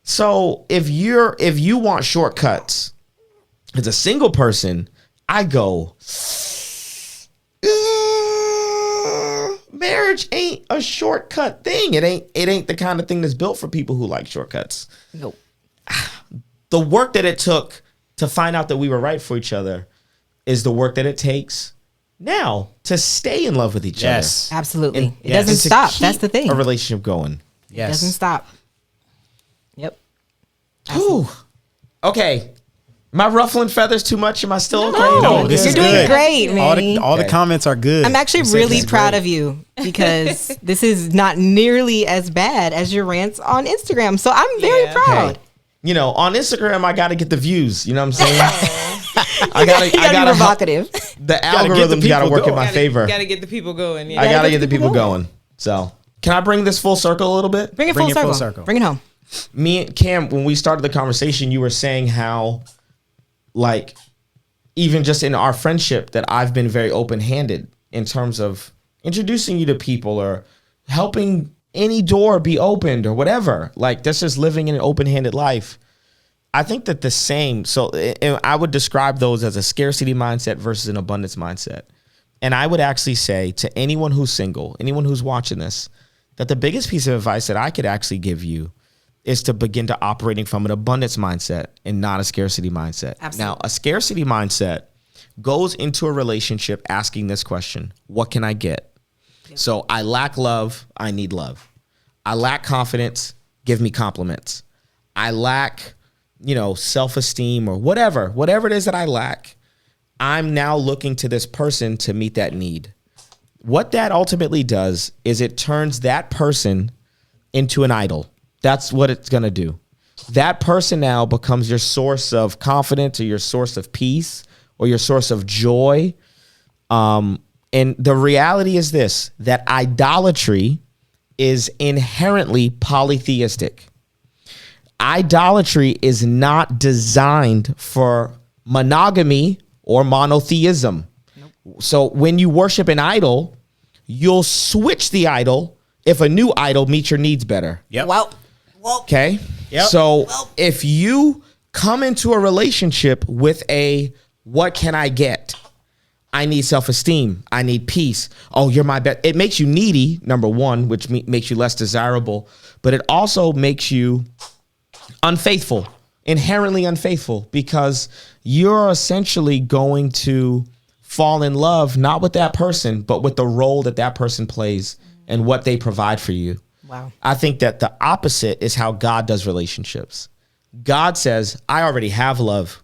Speaker 3: So if you want shortcuts as a single person, I go, marriage ain't a shortcut thing. It ain't the kind of thing that's built for people who like shortcuts.
Speaker 2: Nope.
Speaker 3: The work that it took to find out that we were right for each other is the work that it takes now to stay in love with each other.
Speaker 1: Yes.
Speaker 2: Absolutely.
Speaker 3: And-
Speaker 2: It doesn't
Speaker 3: and to
Speaker 2: stop.
Speaker 3: keep
Speaker 2: That's the thing.
Speaker 3: A relationship going.
Speaker 2: It
Speaker 1: Yes.
Speaker 2: doesn't stop. Yep.
Speaker 3: Whew. Okay. Am I ruffling feathers too much? Am I still okay?
Speaker 1: No, this
Speaker 2: You're
Speaker 1: is
Speaker 2: doing
Speaker 1: good.
Speaker 2: great, Manny.
Speaker 1: All the
Speaker 3: Okay.
Speaker 1: comments are good.
Speaker 2: I'm actually
Speaker 1: You said
Speaker 2: really
Speaker 1: this is
Speaker 2: proud
Speaker 1: great.
Speaker 2: of you because this is not nearly as bad as your rants on Instagram. So I'm very
Speaker 4: Yeah.
Speaker 2: proud.
Speaker 3: Hey, you know, on Instagram, I got to get the views. You know what I'm saying? I
Speaker 2: You
Speaker 3: gotta
Speaker 2: gotta be
Speaker 3: help.
Speaker 2: provocative.
Speaker 3: The
Speaker 1: get the
Speaker 3: algorithms got to
Speaker 1: people
Speaker 3: work in
Speaker 1: going.
Speaker 3: my favor.
Speaker 4: Got to get the people going. Yeah.
Speaker 3: I got to
Speaker 2: get
Speaker 3: get the
Speaker 2: the
Speaker 3: people
Speaker 2: people
Speaker 3: going. So, can I bring this full circle a little bit?
Speaker 2: Bring it
Speaker 1: Bring
Speaker 2: full
Speaker 1: it full
Speaker 2: circle.
Speaker 1: circle.
Speaker 2: Bring it home.
Speaker 3: Me and Cam, when we started the conversation, you were saying how, like, even just in our friendship, that I've been very open-handed in terms of introducing you to people or helping any door be opened or whatever. Like, that's just living in an open-handed life. I think that the same. So I would describe those as a scarcity mindset versus an abundance mindset. And I would actually say to anyone who's single, anyone who's watching this, that the biggest piece of advice that I could actually give you is to begin to operating from an abundance mindset and not a scarcity mindset.
Speaker 2: Absolutely.
Speaker 3: Now, a scarcity mindset goes into a relationship asking this question: what can I get? So I lack love, I need love. I lack confidence, give me compliments. I lack, self-esteem or whatever it is that I lack. I'm now looking to this person to meet that need. What that ultimately does is it turns that person into an idol. That's what it's going to do. That person now becomes your source of confidence or your source of peace or your source of joy. And the reality is this, that idolatry is inherently polytheistic. Idolatry is not designed for monogamy or monotheism. Nope. So when you worship an idol, you'll switch the idol if a new idol meets your needs better.
Speaker 1: Yep.
Speaker 2: Well,
Speaker 3: Okay.
Speaker 1: Yep.
Speaker 3: So if you come into a relationship with what can I get? I need self-esteem. I need peace. Oh, you're my best. It makes you needy, number one, which makes you less desirable, but it also makes you unfaithful, inherently unfaithful, because you're essentially going to fall in love, not with that person, but with the role that person plays and what they provide for you.
Speaker 2: wow.
Speaker 3: I think that the opposite is how God does relationships. God says, I already have love.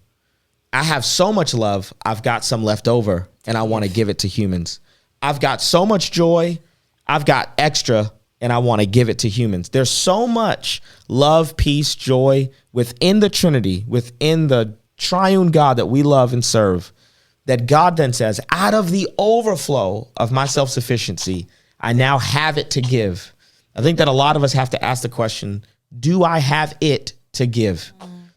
Speaker 3: I have so much love, I've got some left over, and I want to give it to humans. I've got so much joy, I've got extra, and I want to give it to humans. There's so much love, peace, joy within the Trinity, within the triune God that we love and serve, that God then says, out of the overflow of my self-sufficiency, I now have it to give. I think that a lot of us have to ask the question, do I have it to give?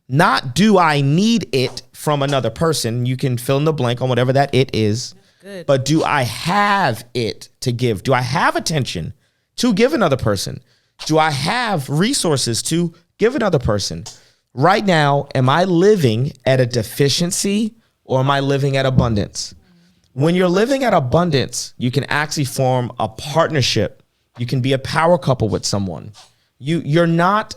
Speaker 3: Not do I need it from another person. You can fill in the blank on whatever that it is.
Speaker 4: Good.
Speaker 3: But do I have it to give? Do I have attention to give another person? Do I have resources to give another person? Right now, am I living at a deficiency or am I living at abundance? When you're living at abundance, you can actually form a partnership. You can be a power couple with someone. You're not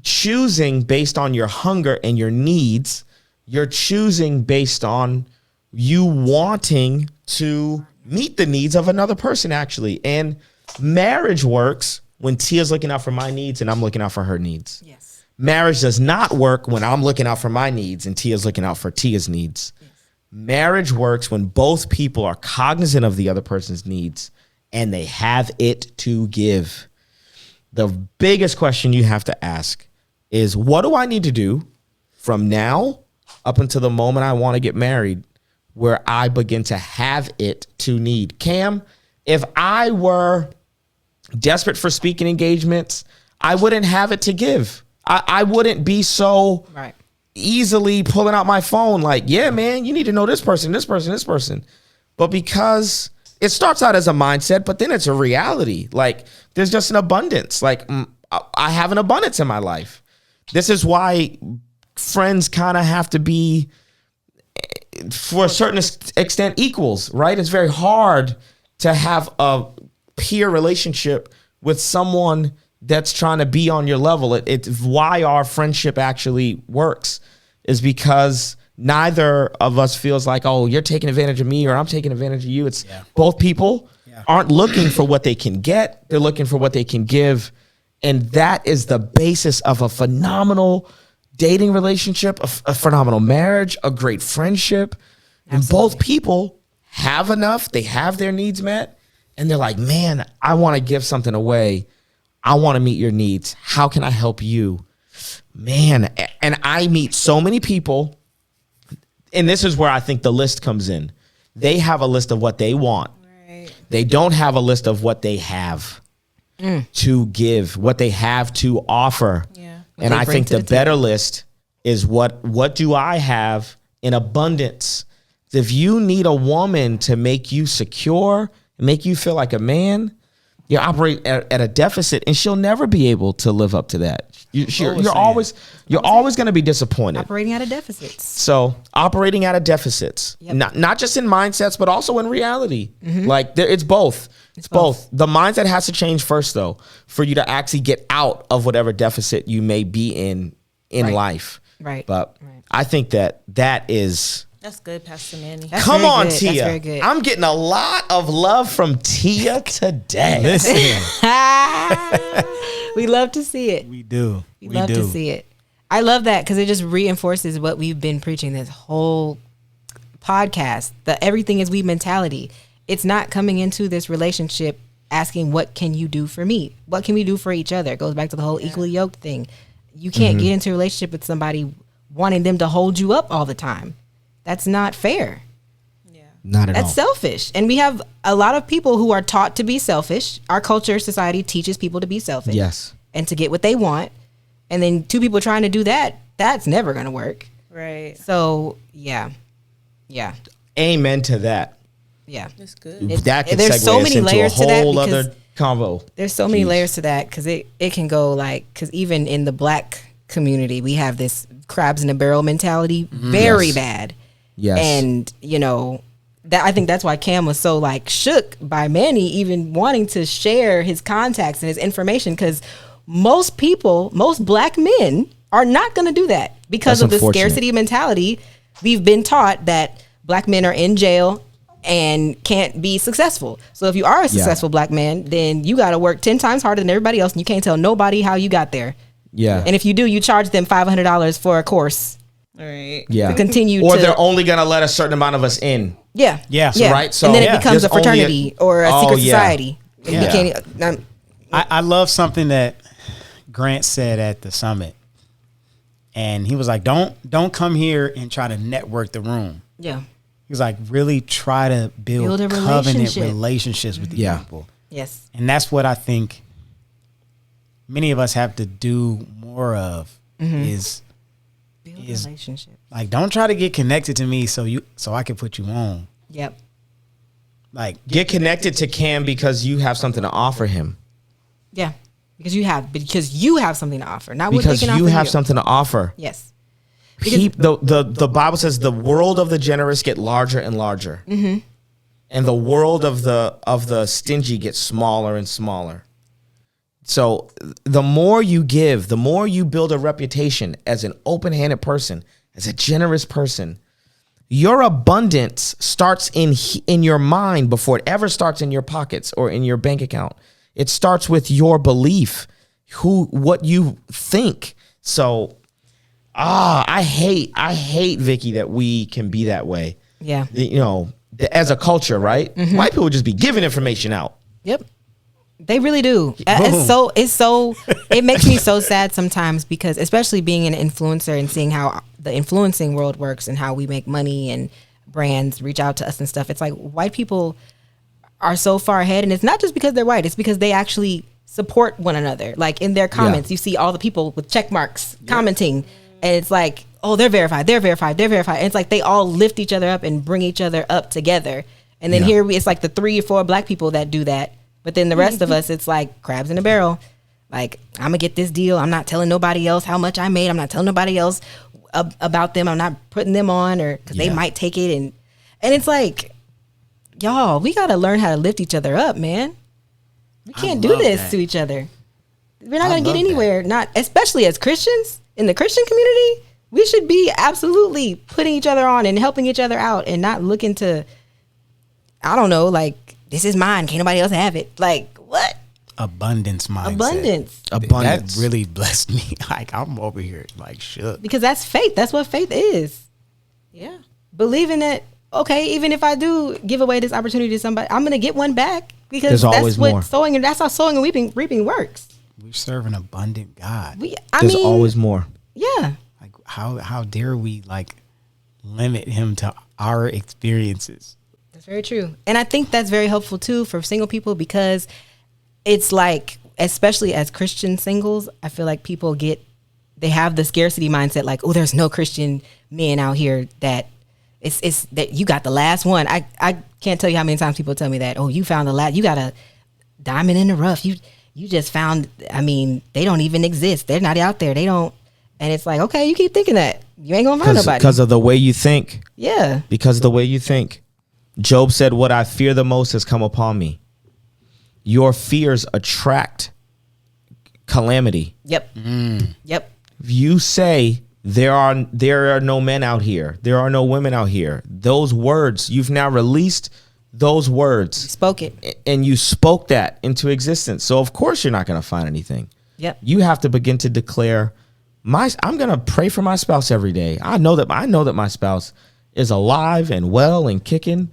Speaker 3: choosing based on your hunger and your needs. You're choosing based on you wanting to meet the needs of another person, actually. And marriage works when Tia's looking out for my needs and I'm looking out for her needs.
Speaker 2: Yes.
Speaker 3: Marriage does not work when I'm looking out for my needs and Tia's looking out for Tia's needs. Yes. Marriage works when both people are cognizant of the other person's needs and they have it to give. The biggest question you have to ask is, what do I need to do from now up until the moment I want to get married where I begin to have it to need? Cam, if I were desperate for speaking engagements, I wouldn't have it to give. I wouldn't be so
Speaker 2: Right.
Speaker 3: easily pulling out my phone like, yeah, man, you need to know this person, this person, this person. But because it starts out as a mindset, but then it's a reality. Like, there's just an abundance. Like, I have an abundance in my life. This is why friends kind of have to be, for a certain extent, equals, right? It's very hard to have a peer relationship with someone that's trying to be on your level. It's why our friendship actually works, is because neither of us feels like, oh, you're taking advantage of me or I'm taking advantage of you. It's both people aren't looking for what they can get. They're looking for what they can give. And that is the basis of a phenomenal dating relationship, a phenomenal marriage, a great friendship. And both people have enough. They have their needs met. And they're like, man, I want to give something away. I want to meet your needs. How can I help you? Man, and I meet so many people. And this is where I think the list comes in. They have a list of what they want. Right. They don't have a list of what they have to give, what they have to offer. Yeah. And I think the better list is what do I have in abundance? If you need a woman to make you secure, make you feel like a man, you operate at a deficit, and she'll never be able to live up to that. You're always going to be disappointed.
Speaker 2: Operating out of deficits.
Speaker 3: So operating out of deficits, not just in mindsets, but also in reality. Like it's both. It's both. The mindset has to change first, though, for you to actually get out of whatever deficit you may be in life.
Speaker 2: Right.
Speaker 3: But I think that is.
Speaker 4: That's good, Pastor Manny.
Speaker 3: Come on, Tia. That's very good. I'm getting a lot of love from Tia today.
Speaker 1: Listen.
Speaker 2: We love to see it.
Speaker 1: We do.
Speaker 2: We love to see it. I love that because it just reinforces what we've been preaching this whole podcast. The everything is we mentality. It's not coming into this relationship asking, what can you do for me? What can we do for each other? It goes back to the whole equally yoked thing. You can't get into a relationship with somebody wanting them to hold you up all the time. That's not fair. Yeah.
Speaker 3: Not at all.
Speaker 2: That's selfish. And we have a lot of people who are taught to be selfish. Our culture, society teaches people to be selfish.
Speaker 3: Yes.
Speaker 2: And to get what they want. And then two people trying to do that, that's never going to work.
Speaker 4: Right.
Speaker 2: So, yeah. Yeah.
Speaker 3: Amen to that.
Speaker 2: Yeah.
Speaker 4: That's good.
Speaker 3: That can there's so many layers to that. Whole other convo.
Speaker 2: There's so many layers to that because it can go like, because even in the black community, we have this crabs in a barrel mentality. Very bad. Yes. And, that I think that's why Cam was so like shook by Manny even wanting to share his contacts and his information, because most black men are not going to do that because of the scarcity mentality. We've been taught that black men are in jail and can't be successful. So if you are a successful black man, then you got to work 10 times harder than everybody else, and you can't tell nobody how you got there. Yeah. And if you do, you charge them $500 for a course.
Speaker 4: All right.
Speaker 3: Yeah.
Speaker 2: To continue
Speaker 3: or they're only going to let a certain amount of us in.
Speaker 2: Yeah.
Speaker 3: Yeah. So, right. So
Speaker 2: and then it becomes a fraternity or a secret society. Yeah.
Speaker 1: I love something that Grant said at the summit. And he was like, don't come here and try to network the room.
Speaker 2: Yeah.
Speaker 1: He was like, really try to build covenant relationships with these people.
Speaker 2: Yes.
Speaker 1: And that's what I think many of us have to do more of is
Speaker 2: relationship.
Speaker 1: Like, don't try to get connected to me so I can put you on.
Speaker 2: Yep.
Speaker 1: Like,
Speaker 3: get connected to Cam because you have something to offer him.
Speaker 2: Yeah. Because you have something to offer. Not
Speaker 3: because you have something to offer.
Speaker 2: Yes.
Speaker 3: The Bible says the world of the generous get larger and larger. And the world of the stingy gets smaller and smaller. So the more you give, the more you build a reputation as an open-handed person, as a generous person. Your abundance starts in your mind before it ever starts in your pockets or in your bank account. It starts with your belief, what you think. So, I hate Vicky that we can be that way.
Speaker 2: Yeah.
Speaker 3: As a culture, right? White people just be giving information out.
Speaker 2: Yep. They really do. It makes me so sad sometimes because, especially being an influencer and seeing how the influencing world works and how we make money and brands reach out to us and stuff. It's like white people are so far ahead, and it's not just because they're white. It's because they actually support one another. Like in their comments, you see all the people with check marks commenting, and it's like, oh, they're verified. And it's like they all lift each other up and bring each other up together. And then it's like the 3 or 4 black people that do that. But then the rest of us, it's like crabs in a barrel. Like, I'm going to get this deal. I'm not telling nobody else how much I made. I'm not telling nobody else about them. I'm not putting them on or because they might take it. And it's like, y'all, we got to learn how to lift each other up, man. We can't do this to each other. We're not going to get anywhere. Not, especially as Christians in the Christian community. We should be absolutely putting each other on and helping each other out and not looking to, I don't know, like, this is mine. Can't nobody else have it. Like, what?
Speaker 1: Abundance mindset.
Speaker 3: Abundance.
Speaker 1: That really blessed me. Like, I'm over here, like, shook.
Speaker 2: Because that's faith. That's what faith is.
Speaker 4: Yeah.
Speaker 2: Believing that, okay, even if I do give away this opportunity to somebody, I'm going to get one back. Because
Speaker 3: There's
Speaker 2: that's
Speaker 3: always
Speaker 2: what
Speaker 3: more.
Speaker 2: sowing, and that's how sowing and reaping works.
Speaker 1: We serve an abundant God.
Speaker 3: There's always more.
Speaker 2: Yeah.
Speaker 1: Like, how dare we, like, limit him to our experiences?
Speaker 2: That's very true. And I think that's very helpful too for single people, because it's like, especially as Christian singles, I feel like people they have the scarcity mindset, like, oh, there's no Christian men out here that it's that you got the last one. I can't tell you how many times people tell me that, oh, you found the last, you got a diamond in the rough. You just found, I mean, they don't even exist. They're not out there. They don't. And it's like, okay, you keep thinking that. You ain't gonna find nobody.
Speaker 3: Because of the way you think.
Speaker 2: Yeah.
Speaker 3: Because of the way you think. Job said, what I fear the most has come upon me. Your fears attract calamity.
Speaker 2: Yep. Yep.
Speaker 3: If you say there are no men out here, there are no women out here, those words, you've now released those words.
Speaker 2: Spoke it.
Speaker 3: And you spoke that into existence. So of course you're not going to find anything.
Speaker 2: Yep.
Speaker 3: You have to begin to declare, I'm going to pray for my spouse every day. I know that my spouse is alive and well and kicking.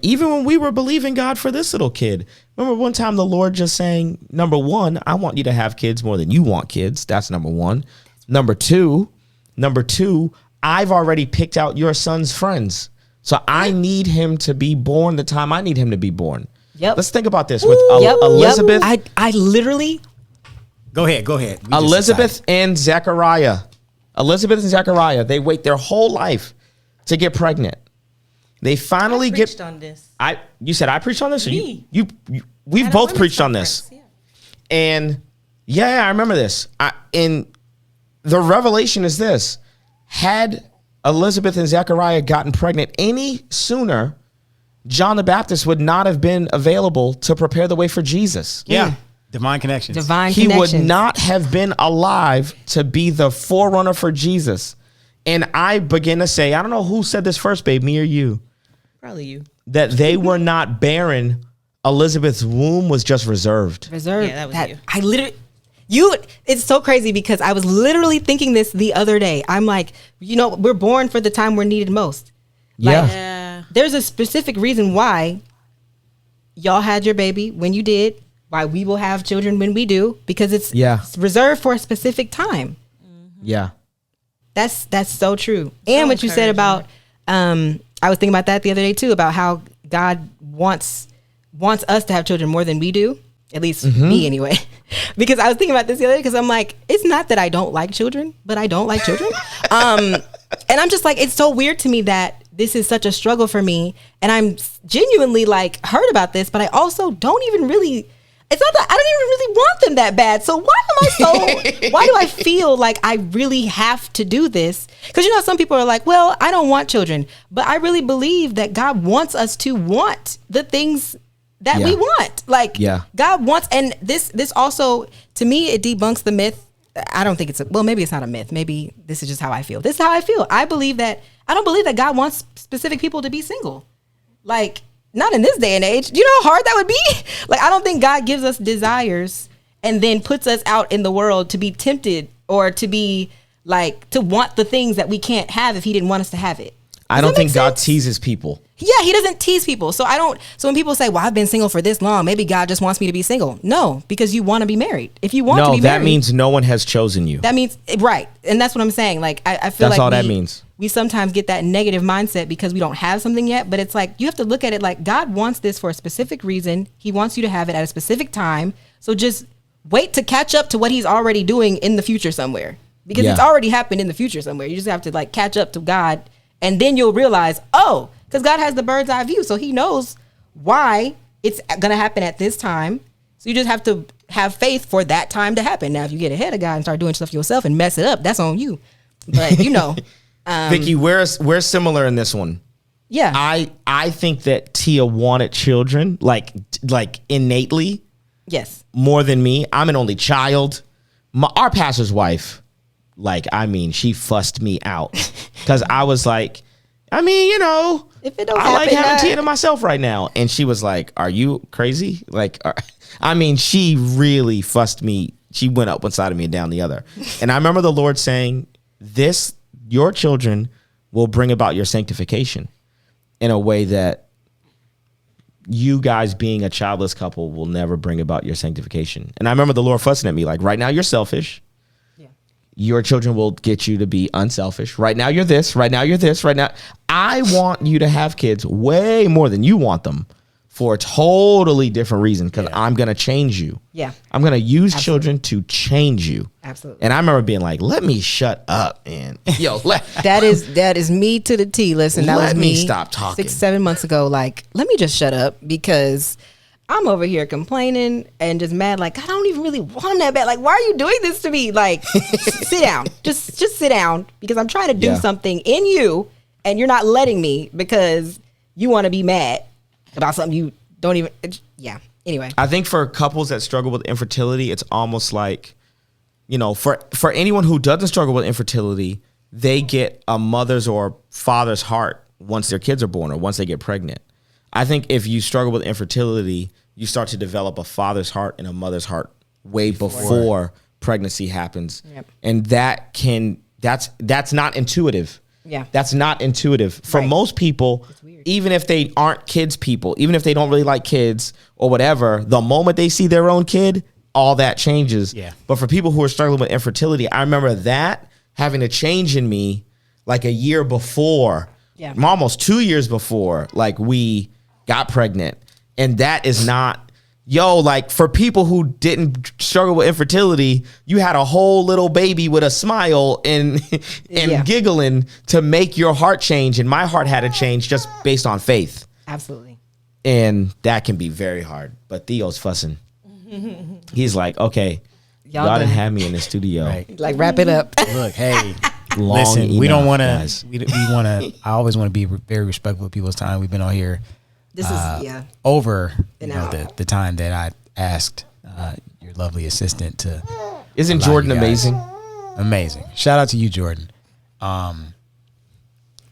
Speaker 3: Even when we were believing God for this little kid, remember one time the Lord just saying, number one, I want you to have kids more than you want kids. That's number one. Number two, I've already picked out your son's friends. So I need him to be born the time I need him to be born.
Speaker 2: Yep.
Speaker 3: Let's think about this with Elizabeth.
Speaker 2: Yep. I literally.
Speaker 1: Go ahead.
Speaker 3: Elizabeth and Zechariah. They wait their whole life to get pregnant. They finally
Speaker 4: preached on this.
Speaker 3: You said I preached on this? Or
Speaker 4: Me.
Speaker 3: we've
Speaker 4: At a
Speaker 3: both
Speaker 4: women's
Speaker 3: preached on
Speaker 4: conference,
Speaker 3: this.
Speaker 4: yeah.
Speaker 3: And I remember this. And the revelation is this. Had Elizabeth and Zechariah gotten pregnant any sooner, John the Baptist would not have been available to prepare the way for Jesus.
Speaker 1: Yeah. Divine connections.
Speaker 3: He would not have been alive to be the forerunner for Jesus. And I begin to say, I don't know who said this first, babe, me or you.
Speaker 4: Probably you.
Speaker 3: That they were not barren. Elizabeth's womb was just reserved.
Speaker 4: Yeah, that was you.
Speaker 2: I literally, it's so crazy because I was literally thinking this the other day. I'm like, we're born for the time we're needed most. Like,
Speaker 4: Yeah.
Speaker 2: there's a specific reason why y'all had your baby when you did, why we will have children when we do, because it's reserved for a specific time.
Speaker 3: Yeah.
Speaker 2: That's so true. And what you said about, I was thinking about that the other day too, about how God wants us to have children more than we do. At least me anyway. Because I was thinking about this the other day because I'm like, it's not that I don't like children, but I don't like children. And I'm just like, it's so weird to me that this is such a struggle for me. And I'm genuinely like hurt about this, but I also don't even really, it's not that I don't even really want them that bad. So why do I feel like I really have to do this? Because some people are like, well, I don't want children, but I really believe that God wants us to want the things that we want. Like God wants, and this also, to me, it debunks the myth. I don't think maybe it's not a myth. Maybe this is just how I feel. This is how I feel. I don't believe that God wants specific people to be single. Like, not in this day and age. Do you know how hard that would be? Like, I don't think God gives us desires and then puts us out in the world to be tempted or to be like, to want the things that we can't have if he didn't want us to have it.
Speaker 3: I don't think God teases people.
Speaker 2: Yeah, he doesn't tease people. So when people say, well, I've been single for this long, maybe God just wants me to be single. No, because you want to be married. If you want to be married. No,
Speaker 3: that means no one has chosen you.
Speaker 2: That means, right. And that's what I'm saying. Like, I feel
Speaker 3: that's
Speaker 2: like
Speaker 3: all that means.
Speaker 2: We sometimes get that negative mindset because we don't have something yet. But it's like, you have to look at it like God wants this for a specific reason. He wants you to have it at a specific time. So just wait to catch up to what he's already doing in the future somewhere. Because it's already happened in the future somewhere. You just have to like catch up to God. And then you'll realize, because God has the bird's eye view. So he knows why it's going to happen at this time. So you just have to have faith for that time to happen. Now, if you get ahead of God and start doing stuff yourself and mess it up, that's on you. But,
Speaker 3: Vicky, we're similar in this one.
Speaker 2: Yeah.
Speaker 3: I think that Tia wanted children like innately
Speaker 2: Yes.
Speaker 3: more than me. I'm an only child. Our pastor's wife, like, I mean, she fussed me out because I was like, I mean, you know,
Speaker 2: If it don't
Speaker 3: I like
Speaker 2: happen,
Speaker 3: having Tia to myself right now. And she was like, are you crazy? Like, I mean, she really fussed me. She went up one side of me and down the other. And I remember the Lord saying, your children will bring about your sanctification in a way that you guys being a childless couple will never bring about your sanctification. And I remember the Lord fussing at me like, right now you're selfish. Yeah. Your children will get you to be unselfish. Right now you're this, right now you're this, right now. I want you to have kids way more than you want them for a totally different reason because I'm going to change you.
Speaker 2: Yeah.
Speaker 3: I'm going to use children to change you.
Speaker 2: Absolutely.
Speaker 3: And I remember being like, let me shut up, man. Yo,
Speaker 2: that is me to the T. Listen, that was me.
Speaker 3: Stop talking.
Speaker 2: 6-7 months ago. Like, let me just shut up because I'm over here complaining and just mad. Like, I don't even really want him that bad. Like, why are you doing this to me? Like, sit down. Just sit down because I'm trying to do something in you and you're not letting me because you want to be mad about something you don't even. Anyway,
Speaker 3: I think for couples that struggle with infertility, it's almost like, you know, for anyone who doesn't struggle with infertility, they get a mother's or father's heart once their kids are born or once they get pregnant. I think if you struggle with infertility, you start to develop a father's heart and a mother's heart way before pregnancy happens. Yep. And that's not intuitive.
Speaker 2: Yeah.
Speaker 3: That's not intuitive. For most people, even if they aren't kids people, even if they don't really like kids or whatever, the moment they see their own kid, all that changes. Yeah. But for people who are struggling with infertility, I remember that having a change in me like a year before, almost 2 years before, like we got pregnant. And that is not, like for people who didn't struggle with infertility, you had a whole little baby with a smile and giggling to make your heart change. And my heart had to change just based on faith.
Speaker 2: Absolutely.
Speaker 3: And that can be very hard. But Theo's fussing. He's like, okay, y'all didn't have me in the studio.
Speaker 2: Right. Like, wrap it up.
Speaker 1: Look, hey, listen, we don't want to, we want to, I always want to be very respectful of people's time. We've been on here.
Speaker 2: This is
Speaker 1: over the time that I asked your lovely assistant to.
Speaker 3: Isn't Jordan amazing?
Speaker 1: Amazing. Shout out to you, Jordan.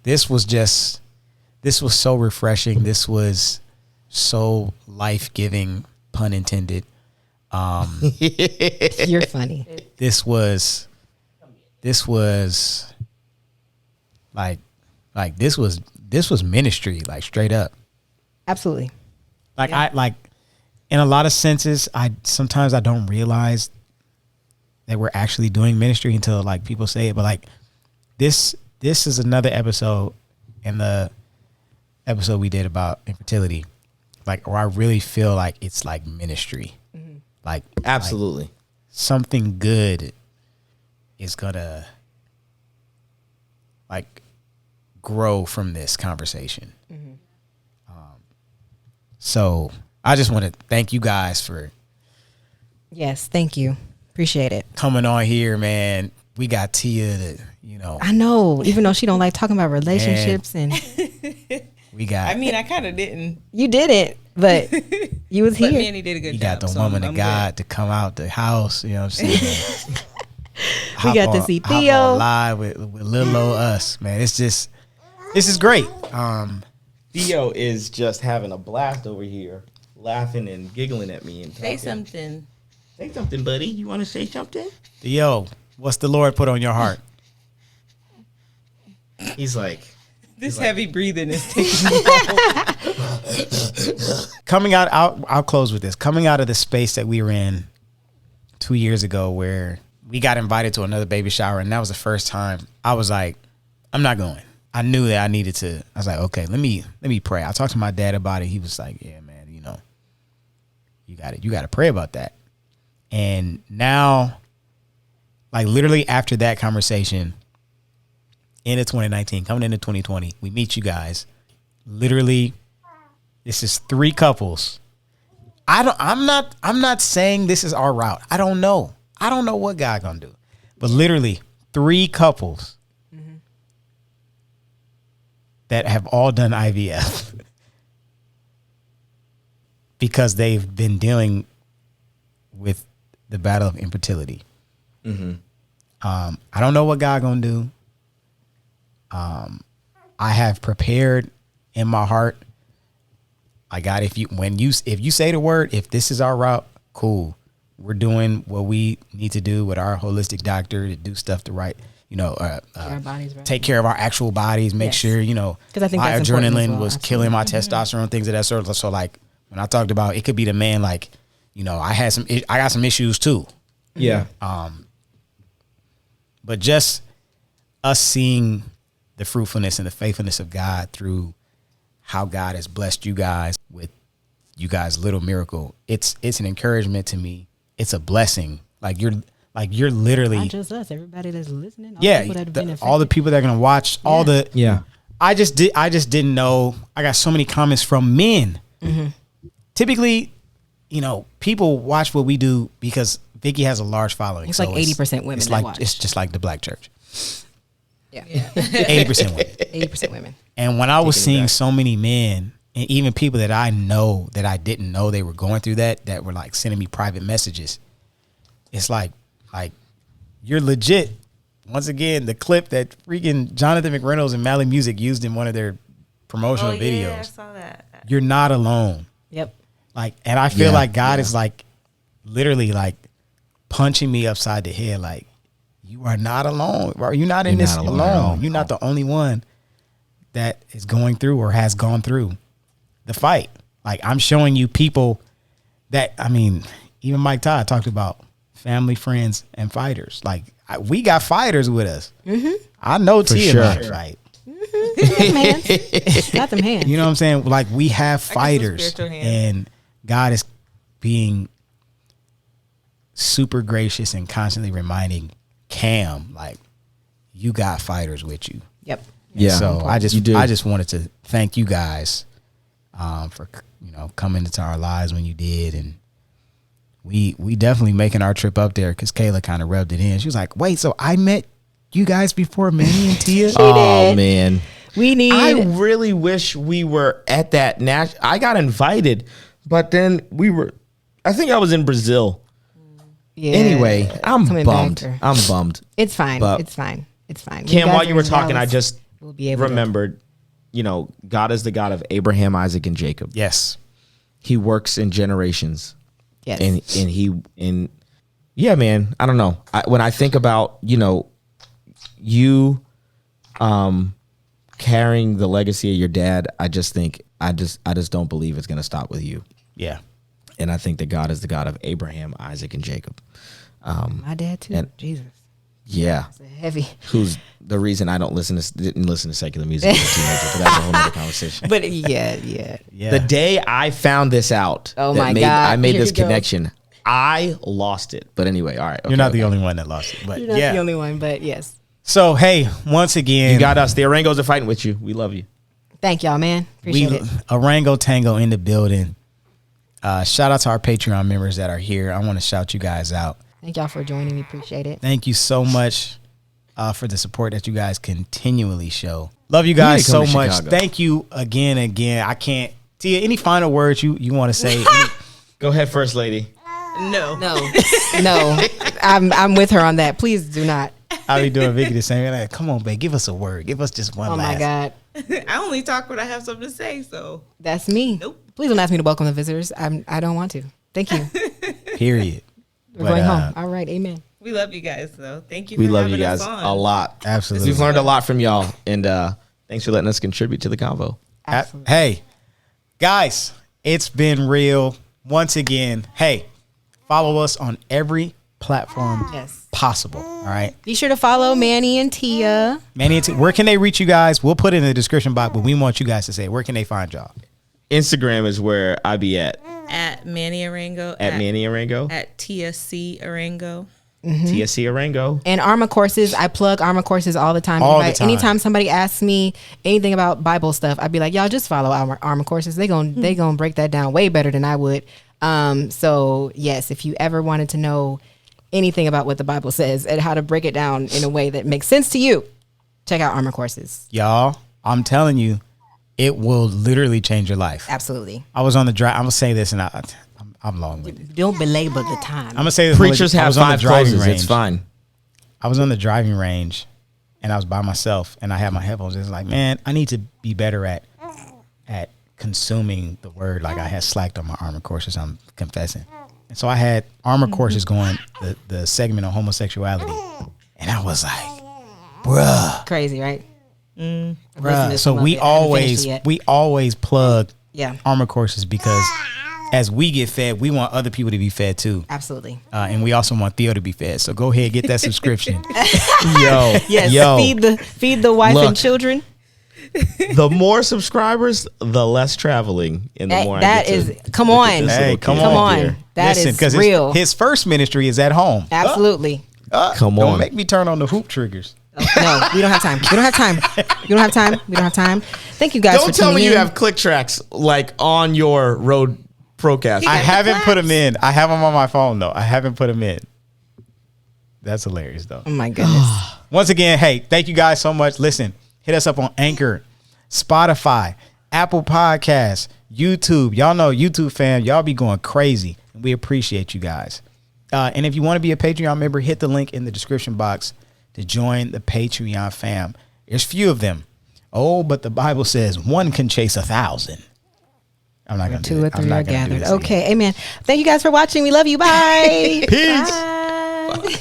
Speaker 1: This was so refreshing. This was so life-giving, pun intended.
Speaker 2: You're funny.
Speaker 1: This was ministry, like straight up.
Speaker 2: Absolutely.
Speaker 1: Like in a lot of senses, sometimes I don't realize that we're actually doing ministry until like people say it. But like this is another episode in the episode we did about infertility, like where I really feel like it's like ministry. Mm-hmm. Like
Speaker 3: absolutely,
Speaker 1: like something good is gonna like grow from this conversation. Mm-hmm. So I just want to thank you guys for.
Speaker 2: Yes, thank you. Appreciate it.
Speaker 1: Coming on here, man. We got Tia that,
Speaker 2: I know, even though she don't like talking about relationships and
Speaker 1: we got.
Speaker 4: I mean, I kind of didn't.
Speaker 2: You didn't, but you was here.
Speaker 4: Manny did a good job.
Speaker 1: You got the woman of God to come out the house, you know what I'm saying?
Speaker 2: We got to see Theo
Speaker 1: live with little old us, man. This is great.
Speaker 3: Theo is just having a blast over here, laughing and giggling at me and talking.
Speaker 4: Say something.
Speaker 3: Say something, buddy. You want to say something?
Speaker 1: Theo, what's the Lord put on your heart?
Speaker 3: He's like,
Speaker 4: this heavy breathing is taking me
Speaker 1: Coming out, I'll close with this. Coming out of the space that we were in 2 years ago where we got invited to another baby shower, and that was the first time I was like, I'm not going. I knew that I needed to. I was like, okay, let me pray. I talked to my dad about it. He was like, yeah, man, you got to pray about that. And now, like literally after that conversation, into 2019, coming into 2020, we meet you guys. Literally, this is 3 couples. I'm not saying this is our route. I don't know what God gonna do, but literally 3 couples that have all done IVF because they've been dealing with the battle of infertility. I don't know what God gonna do. I have prepared in my heart. God, if you say the word, if this is our route, cool. We're doing what we need to do with our holistic doctor to do stuff to right,
Speaker 2: our bodies right.
Speaker 1: take care of our actual bodies, make sure,
Speaker 2: 'Cause I think
Speaker 1: my
Speaker 2: that's important as
Speaker 1: adrenaline
Speaker 2: well,
Speaker 1: was
Speaker 2: absolutely.
Speaker 1: killing my testosterone, things of that sort. So like when I talked about, it could be the man, like, I got some issues too.
Speaker 3: Yeah.
Speaker 1: But just us seeing the fruitfulness and the faithfulness of God through how God has blessed you guys with you guys' little miracle. It's an encouragement to me. It's a blessing. You're literally,
Speaker 2: Not just us, everybody that's listening. All
Speaker 1: yeah,
Speaker 2: the people that have been
Speaker 1: all the
Speaker 2: affected.
Speaker 1: people that are gonna watch, all the
Speaker 3: Yeah.
Speaker 1: I just didn't know. I got so many comments from men. Typically, people watch what we do because Vicky has a large following.
Speaker 2: It's
Speaker 1: so
Speaker 2: like 80% women
Speaker 1: It's
Speaker 2: that
Speaker 1: like
Speaker 2: watch.
Speaker 1: it's just like the black church.
Speaker 2: Yeah.
Speaker 1: 80% women.
Speaker 2: 80% women.
Speaker 1: And when I was
Speaker 3: Taking it
Speaker 1: seeing
Speaker 3: back.
Speaker 1: so many men and even people that I know that I didn't know they were going through that were like sending me private messages, it's like you're legit. Once again, the clip that freaking Jonathan McReynolds and Mally Music used in one of their promotional videos.
Speaker 4: Yeah, I saw that.
Speaker 1: You're not alone.
Speaker 2: Yep.
Speaker 1: And I feel
Speaker 3: Yeah,
Speaker 1: like God
Speaker 3: yeah.
Speaker 1: is like literally like punching me upside the head. Like, you are not alone. You're not in
Speaker 3: You're
Speaker 1: this
Speaker 3: not alone at all.
Speaker 1: alone. You're not the only one that is going through or has gone through the fight. Like, I'm showing you people that, even Mike Todd talked about family, friends, and fighters. Like, we got fighters with us. I know Tia
Speaker 3: sure.
Speaker 1: about it, right?
Speaker 2: Got them hands. Got them hands.
Speaker 1: You know what I'm saying? Like, we have
Speaker 4: some
Speaker 1: fighters,
Speaker 4: spiritual hands.
Speaker 1: and God is being super gracious and constantly reminding Cam, like, you got fighters with you.
Speaker 2: Yep.
Speaker 3: Yeah.
Speaker 1: So I
Speaker 3: You do.
Speaker 1: just wanted to thank you guys for coming into our lives when you did, and we definitely making our trip up there because Kayla kind of rubbed it in. She was like, "Wait, so I met you guys before Manny and Tia?"
Speaker 3: Oh
Speaker 2: did.
Speaker 3: man.
Speaker 2: We need.
Speaker 3: I really wish we were at that I got invited, but then I think I was in Brazil.
Speaker 2: Yeah.
Speaker 3: Anyway, I'm
Speaker 2: Coming back
Speaker 3: bummed.
Speaker 2: or-
Speaker 3: I'm bummed.
Speaker 2: It's fine.
Speaker 3: But-
Speaker 2: It's fine. It's fine. When
Speaker 3: Cam,
Speaker 2: guys
Speaker 3: while
Speaker 2: are
Speaker 3: you were
Speaker 2: in
Speaker 3: talking, I
Speaker 2: Dallas,
Speaker 3: just
Speaker 2: we'll be able to-
Speaker 3: remembered, God is the God of Abraham, Isaac, and Jacob.
Speaker 1: Yes.
Speaker 3: He works in generations.
Speaker 2: Yes.
Speaker 3: And yeah, man, I don't know. When I think about, you carrying the legacy of your dad, I just think, I just don't believe it's going to stop with you.
Speaker 1: Yeah.
Speaker 3: And I think that God is the God of Abraham, Isaac, and Jacob.
Speaker 2: My dad too.
Speaker 3: and-
Speaker 2: Jesus.
Speaker 3: Yeah.
Speaker 2: It's a heavy.
Speaker 3: Who's the reason I didn't listen to secular music as a teenager, but that's a whole other conversation.
Speaker 2: But yeah.
Speaker 1: Yeah.
Speaker 3: The day I found this out,
Speaker 2: Oh
Speaker 3: that
Speaker 2: my
Speaker 3: made,
Speaker 2: God.
Speaker 3: I made
Speaker 2: Here
Speaker 3: this
Speaker 2: we go.
Speaker 3: connection. I lost it. But anyway, all right.
Speaker 1: You're not the only one that lost it, but
Speaker 2: You're not
Speaker 1: yeah.
Speaker 2: the only one, but yes.
Speaker 1: So hey, once again,
Speaker 3: You got us. The Arangos are fighting with you. We love you.
Speaker 2: Thank y'all, man. Appreciate it.
Speaker 1: Arango Tango in the building. Shout out to our Patreon members that are here. I want to shout you guys out.
Speaker 2: Thank y'all for joining me. Appreciate it.
Speaker 1: Thank you so much for the support that you guys continually show. Love you guys
Speaker 3: You need to
Speaker 1: so
Speaker 3: come to
Speaker 1: much.
Speaker 3: Chicago.
Speaker 1: Thank you again. I can't. Tia, any final words you want to say?
Speaker 3: Go ahead, First Lady.
Speaker 4: No.
Speaker 2: No. I'm with her on that. Please do not.
Speaker 1: I'll be doing Vicky the same way. Like, come on, babe, give us a word. Give us just one
Speaker 2: Oh
Speaker 1: last.
Speaker 2: my God.
Speaker 4: I only talk when I have something to say, so
Speaker 2: That's me.
Speaker 4: Nope.
Speaker 2: Please don't ask me to welcome the visitors. I don't want to. Thank you.
Speaker 1: Period.
Speaker 2: We're
Speaker 1: But,
Speaker 2: going home. All right. Amen.
Speaker 4: we love you guys though. Thank you
Speaker 3: We
Speaker 4: for
Speaker 3: love you
Speaker 4: having
Speaker 3: guys
Speaker 4: us on.
Speaker 3: a lot.
Speaker 1: Absolutely.
Speaker 3: We've learned a lot from y'all. And thanks for letting us contribute to the convo.
Speaker 2: Absolutely.
Speaker 1: Hey, guys, it's been real. Once again, hey, follow us on every platform
Speaker 2: Yes.
Speaker 1: possible. All right.
Speaker 2: Be sure to follow Manny and Tia.
Speaker 1: Manny, where can they reach you guys? We'll put it in the description box, but we want you guys to say, where can they find y'all?
Speaker 3: Instagram is where I be at.
Speaker 4: At Manny Arango.
Speaker 3: At Manny Arango.
Speaker 4: At TSC Arango.
Speaker 3: TSC Arango.
Speaker 2: And Armor Courses, I plug Armor Courses all the time.
Speaker 1: All the time.
Speaker 2: Anytime somebody asks me anything about Bible stuff, I'd be like, y'all just follow Armor Courses. They gonna break that down way better than I would. So yes, if you ever wanted to know anything about what the Bible says and how to break it down in a way that makes sense to you, check out Armor Courses.
Speaker 1: Y'all, I'm telling you, it will literally change your life.
Speaker 2: Absolutely.
Speaker 1: I was on the drive. I'm gonna say this, and I'm long with it.
Speaker 2: Don't belabor the time.
Speaker 1: I'm gonna say this.
Speaker 3: Preachers
Speaker 1: I
Speaker 3: have
Speaker 1: was on the
Speaker 3: 5
Speaker 1: driving
Speaker 3: closes.
Speaker 1: range.
Speaker 3: It's fine.
Speaker 1: I was on the driving range, and I was by myself, and I had my headphones. It's like, man, I need to be better at consuming the word. Like I had slacked on my armor courses. I'm confessing, and so I had armor courses going the segment on homosexuality, and I was like, bruh,
Speaker 2: Crazy, right?
Speaker 1: bruh. So we always plug armor courses because as we get fed, we want other people to be fed too.
Speaker 2: Absolutely.
Speaker 1: And we also want Theo to be fed. So go ahead, get that subscription.
Speaker 2: Feed the wife and children.
Speaker 3: The more subscribers, the less traveling, and the more
Speaker 2: that
Speaker 3: I get
Speaker 2: is.
Speaker 3: to
Speaker 2: Come
Speaker 3: look at
Speaker 2: on,
Speaker 3: this
Speaker 1: Hey,
Speaker 3: little
Speaker 1: come
Speaker 3: kid
Speaker 1: on.
Speaker 3: here.
Speaker 2: That
Speaker 1: Listen,
Speaker 2: is
Speaker 1: because
Speaker 2: real.
Speaker 1: his first ministry is at home.
Speaker 2: Absolutely.
Speaker 3: Come
Speaker 1: Don't
Speaker 3: on.
Speaker 1: make me turn on the hoop triggers.
Speaker 2: No, we don't have time. We don't have time. We don't have time. We don't have time. Thank you guys for
Speaker 3: Don't tell me
Speaker 2: tuning
Speaker 3: you
Speaker 2: in.
Speaker 3: have click tracks like on your road Procast.
Speaker 1: I haven't put them in. I have them on my phone though. I haven't put them in. That's hilarious though.
Speaker 2: Oh my goodness.
Speaker 1: Once again, hey, thank you guys so much. Listen, hit us up on Anchor, Spotify, Apple Podcasts, YouTube. Y'all know YouTube fam, y'all be going crazy. And we appreciate you guys. And if you want to be a Patreon member, hit the link in the description box to join the Patreon fam. There's few of them. Oh, but the Bible says one can chase 1,000. I'm not going to do it.
Speaker 2: 2 or 3 are
Speaker 1: do
Speaker 2: gathered.
Speaker 1: this
Speaker 2: Okay, amen. Thank you guys for watching. We love you. Bye.
Speaker 1: Peace.
Speaker 2: Bye.